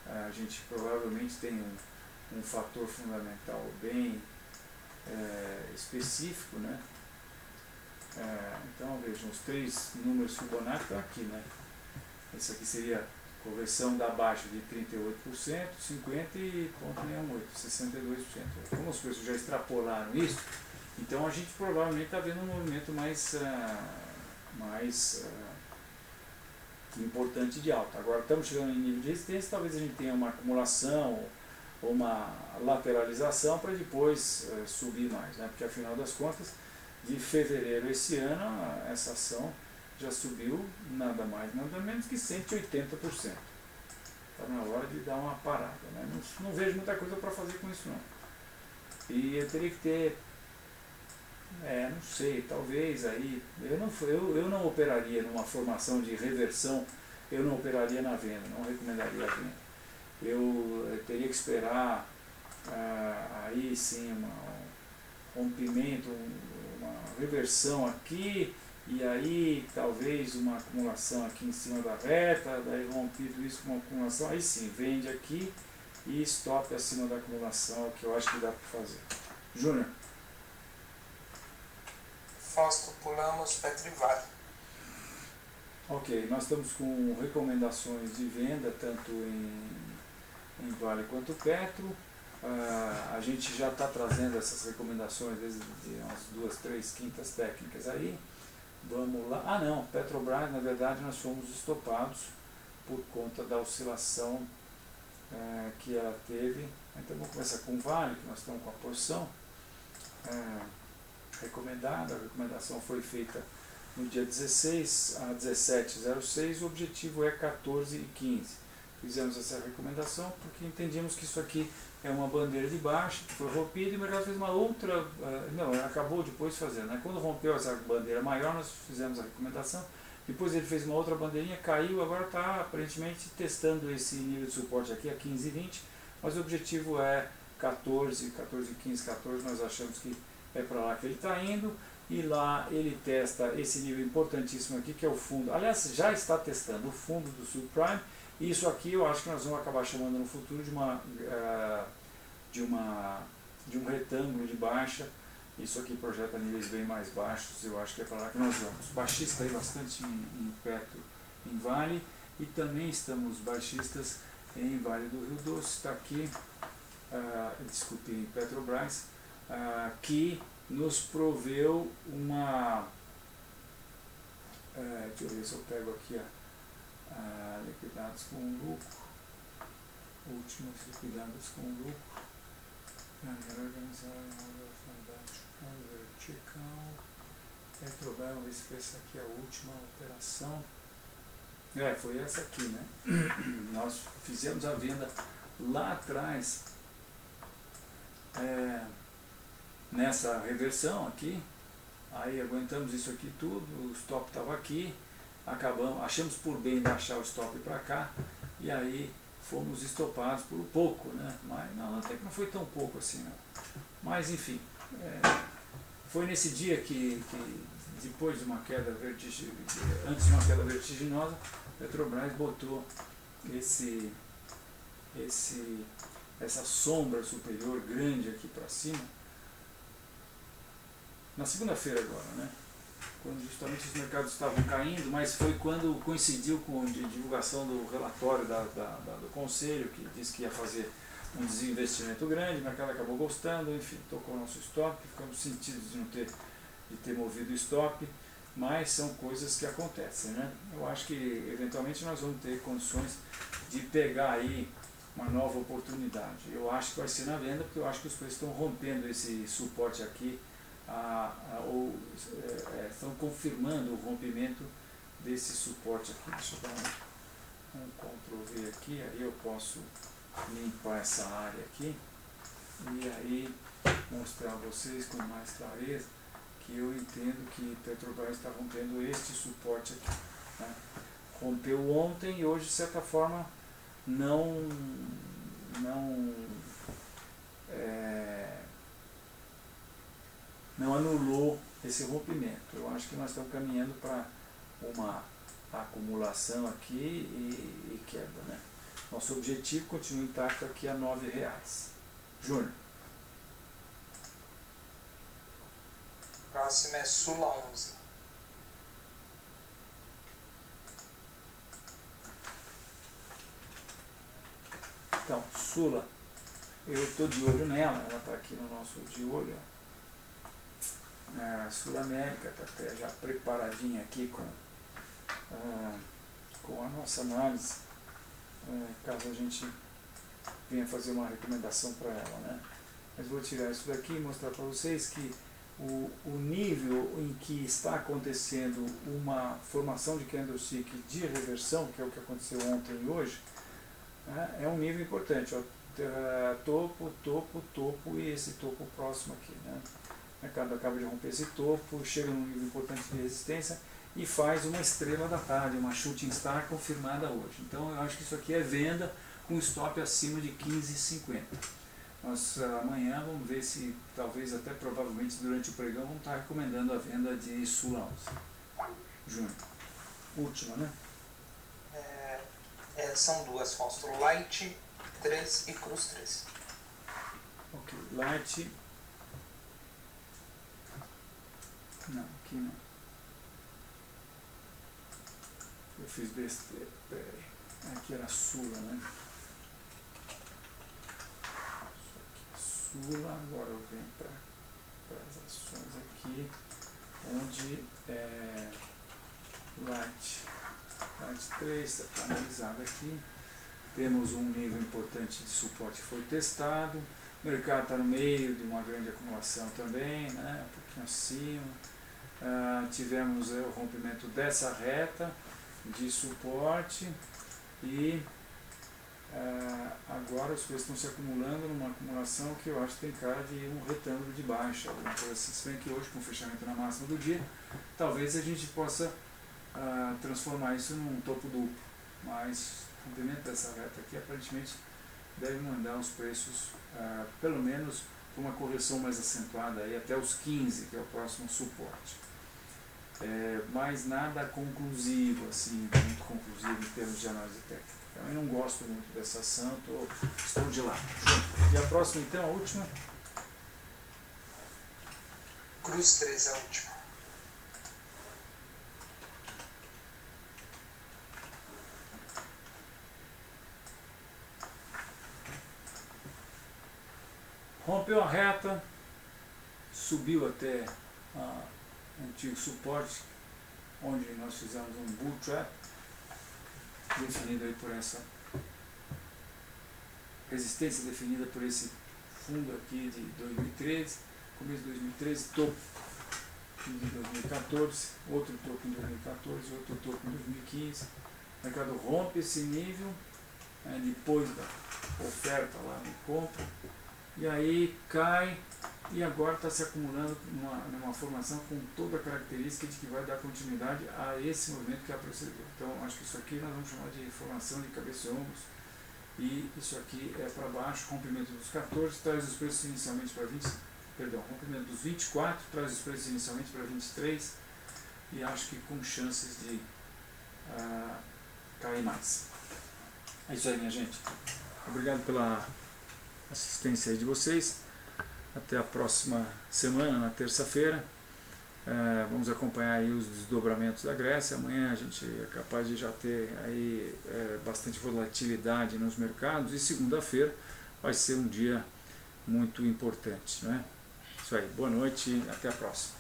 a gente provavelmente tem um fator fundamental bem específico, né? Então vejam, os 3 números Fibonacci estão aqui, né? Esse aqui seria correção da baixa de 38%, 50% e 62%. Como os preços já extrapolaram isso, então a gente provavelmente está vendo um movimento mais importante de alta. Agora estamos chegando em nível de resistência, talvez a gente tenha uma acumulação ou uma lateralização para depois subir mais, né? Porque afinal das contas, de fevereiro esse ano, essa ação já subiu nada mais, nada menos que 180%. Está na hora de dar uma parada, né? Não vejo muita coisa para fazer com isso não. E eu teria que ter, não sei, talvez aí, eu não operaria numa formação de reversão, eu não operaria na venda, não recomendaria a venda. Eu teria que esperar aí sim um rompimento, reversão aqui, e aí talvez uma acumulação aqui em cima da reta, daí rompido isso com uma acumulação, aí sim, vende aqui e stop acima da acumulação, que eu acho que dá para fazer. Júnior. Fausto, pulamos Petrivale. Ok, nós estamos com recomendações de venda, tanto em Vale quanto Petro. A gente já está trazendo essas recomendações desde umas 2, 3 quintas técnicas aí. Vamos lá. Ah não, Petrobras, na verdade nós fomos estopados por conta da oscilação que ela teve. Então vamos começar com Vale, que nós estamos com a posição recomendada. A recomendação foi feita no dia 16 a 17,06, o objetivo é 14,15. Fizemos essa recomendação porque entendíamos que isso aqui é uma bandeira de baixa, que foi rompida, e o mercado fez uma outra, não, acabou depois fazendo, né? Quando rompeu essa bandeira maior, nós fizemos a recomendação, depois ele fez uma outra bandeirinha, caiu, agora está aparentemente testando esse nível de suporte aqui a 15,20, mas o objetivo é 14, 14,15, 14, nós achamos que é para lá que ele está indo, e lá ele testa esse nível importantíssimo aqui, que é o fundo, aliás, já está testando o fundo do subprime, e isso aqui eu acho que nós vamos acabar chamando no futuro de um retângulo de baixa. Isso aqui projeta níveis bem mais baixos, eu acho que é para lá que nós vamos. Baixista aí bastante em Petro, em Vale, e também estamos baixistas em Vale do Rio Doce, está aqui, desculpe, em Petrobras, que nos proveu uma, deixa eu ver se eu pego aqui, liquidados com lucro, últimas liquidadas com lucro, Petrobras, vamos ver se foi essa aqui a última operação, foi essa aqui, né? Nós fizemos a venda lá atrás, nessa reversão aqui, aí aguentamos isso aqui tudo, o stop estava aqui, achamos por bem baixar o stop para cá, e aí fomos estopados por pouco, né? Mas não, até que não foi tão pouco assim, não. Mas enfim, foi nesse dia que depois de uma queda antes de uma queda vertiginosa, Petrobras botou essa sombra superior grande aqui para cima, na segunda-feira agora, né? Quando justamente os mercados estavam caindo, mas foi quando coincidiu com a divulgação do relatório do Conselho, que disse que ia fazer um desinvestimento grande, o mercado acabou gostando, enfim, tocou o nosso stop, ficamos sentidos de ter movido o stop, mas são coisas que acontecem, né? Eu acho que eventualmente nós vamos ter condições de pegar aí uma nova oportunidade. Eu acho que vai ser na venda, porque eu acho que os preços estão rompendo esse suporte aqui, estão confirmando o rompimento desse suporte aqui. Deixa eu dar um Ctrl V aqui, aí eu posso limpar essa área aqui e aí mostrar a vocês com mais clareza que eu entendo que Petrobras está rompendo este suporte aqui, né? Rompeu ontem e hoje de certa forma não anulou esse rompimento. Eu acho que nós estamos caminhando para uma acumulação aqui e queda, né? Nosso objetivo continua intacto aqui a R$ 9,00. Júnior. Próximo é Sula 11. Então, Sula, eu estou de olho nela, ela está aqui no nosso de olho. A Sul América está até já preparadinha aqui com a nossa análise, caso a gente venha fazer uma recomendação para ela, né? Mas vou tirar isso daqui e mostrar para vocês que o nível em que está acontecendo uma formação de candlestick de reversão, que é o que aconteceu ontem e hoje, é um nível importante, ó, topo, topo, topo e esse topo próximo aqui, né? O mercado acaba de romper esse topo, chega num nível importante de resistência e faz uma estrela da tarde, uma shooting star confirmada hoje. Então eu acho que isso aqui é venda com stop acima de 15,50. Nós amanhã vamos ver se, talvez até provavelmente durante o pregão, vamos estar recomendando a venda de Sula 11. Júnior, última, né? São duas, Fausto. Light 3 e Cruz 3. Ok, Light. Não, aqui não. Eu fiz besteira, peraí. Aqui era Sula, né? Sula, agora eu venho para as ações aqui, onde é Light 3 está analisado aqui. Temos um nível importante de suporte que foi testado. O mercado está no meio de uma grande acumulação também, né? Um pouquinho acima. Tivemos o rompimento dessa reta de suporte e agora os preços estão se acumulando numa acumulação que eu acho que tem cara de um retângulo de baixa, alguma coisa assim. Se bem que hoje, com o fechamento na máxima do dia, talvez a gente possa transformar isso num topo duplo, mas o rompimento dessa reta aqui aparentemente deve mandar os preços pelo menos para uma correção mais acentuada aí, até os 15, que é o próximo suporte. Mas nada conclusivo, assim, muito conclusivo em termos de análise técnica. Então, eu não gosto muito dessa ação, estou de lado. E a próxima, então, a última? Cruz 3 é a última. Rompeu a reta, subiu até o antigo suporte, onde nós fizemos um bull trap, definido aí por essa resistência definida por esse fundo aqui de 2013, começo de 2013, topo em 2014, outro topo em 2014, outro topo em 2015. O mercado rompe esse nível, depois da oferta lá no compra, e aí cai, e agora está se acumulando numa formação com toda a característica de que vai dar continuidade a esse movimento que é a procedura. Então, acho que isso aqui nós vamos chamar de formação de cabeça e ombros, e isso aqui é para baixo, rompimento dos 14, traz os preços inicialmente para 20, rompimento dos 24, traz os preços inicialmente para 23, e acho que com chances de cair mais. É isso aí, minha gente. Obrigado pela assistência aí de vocês. Até a próxima semana, na terça-feira. Vamos acompanhar aí os desdobramentos da Grécia. Amanhã a gente é capaz de já ter aí bastante volatilidade nos mercados, e segunda-feira vai ser um dia muito importante, né? Isso aí, boa noite e até a próxima.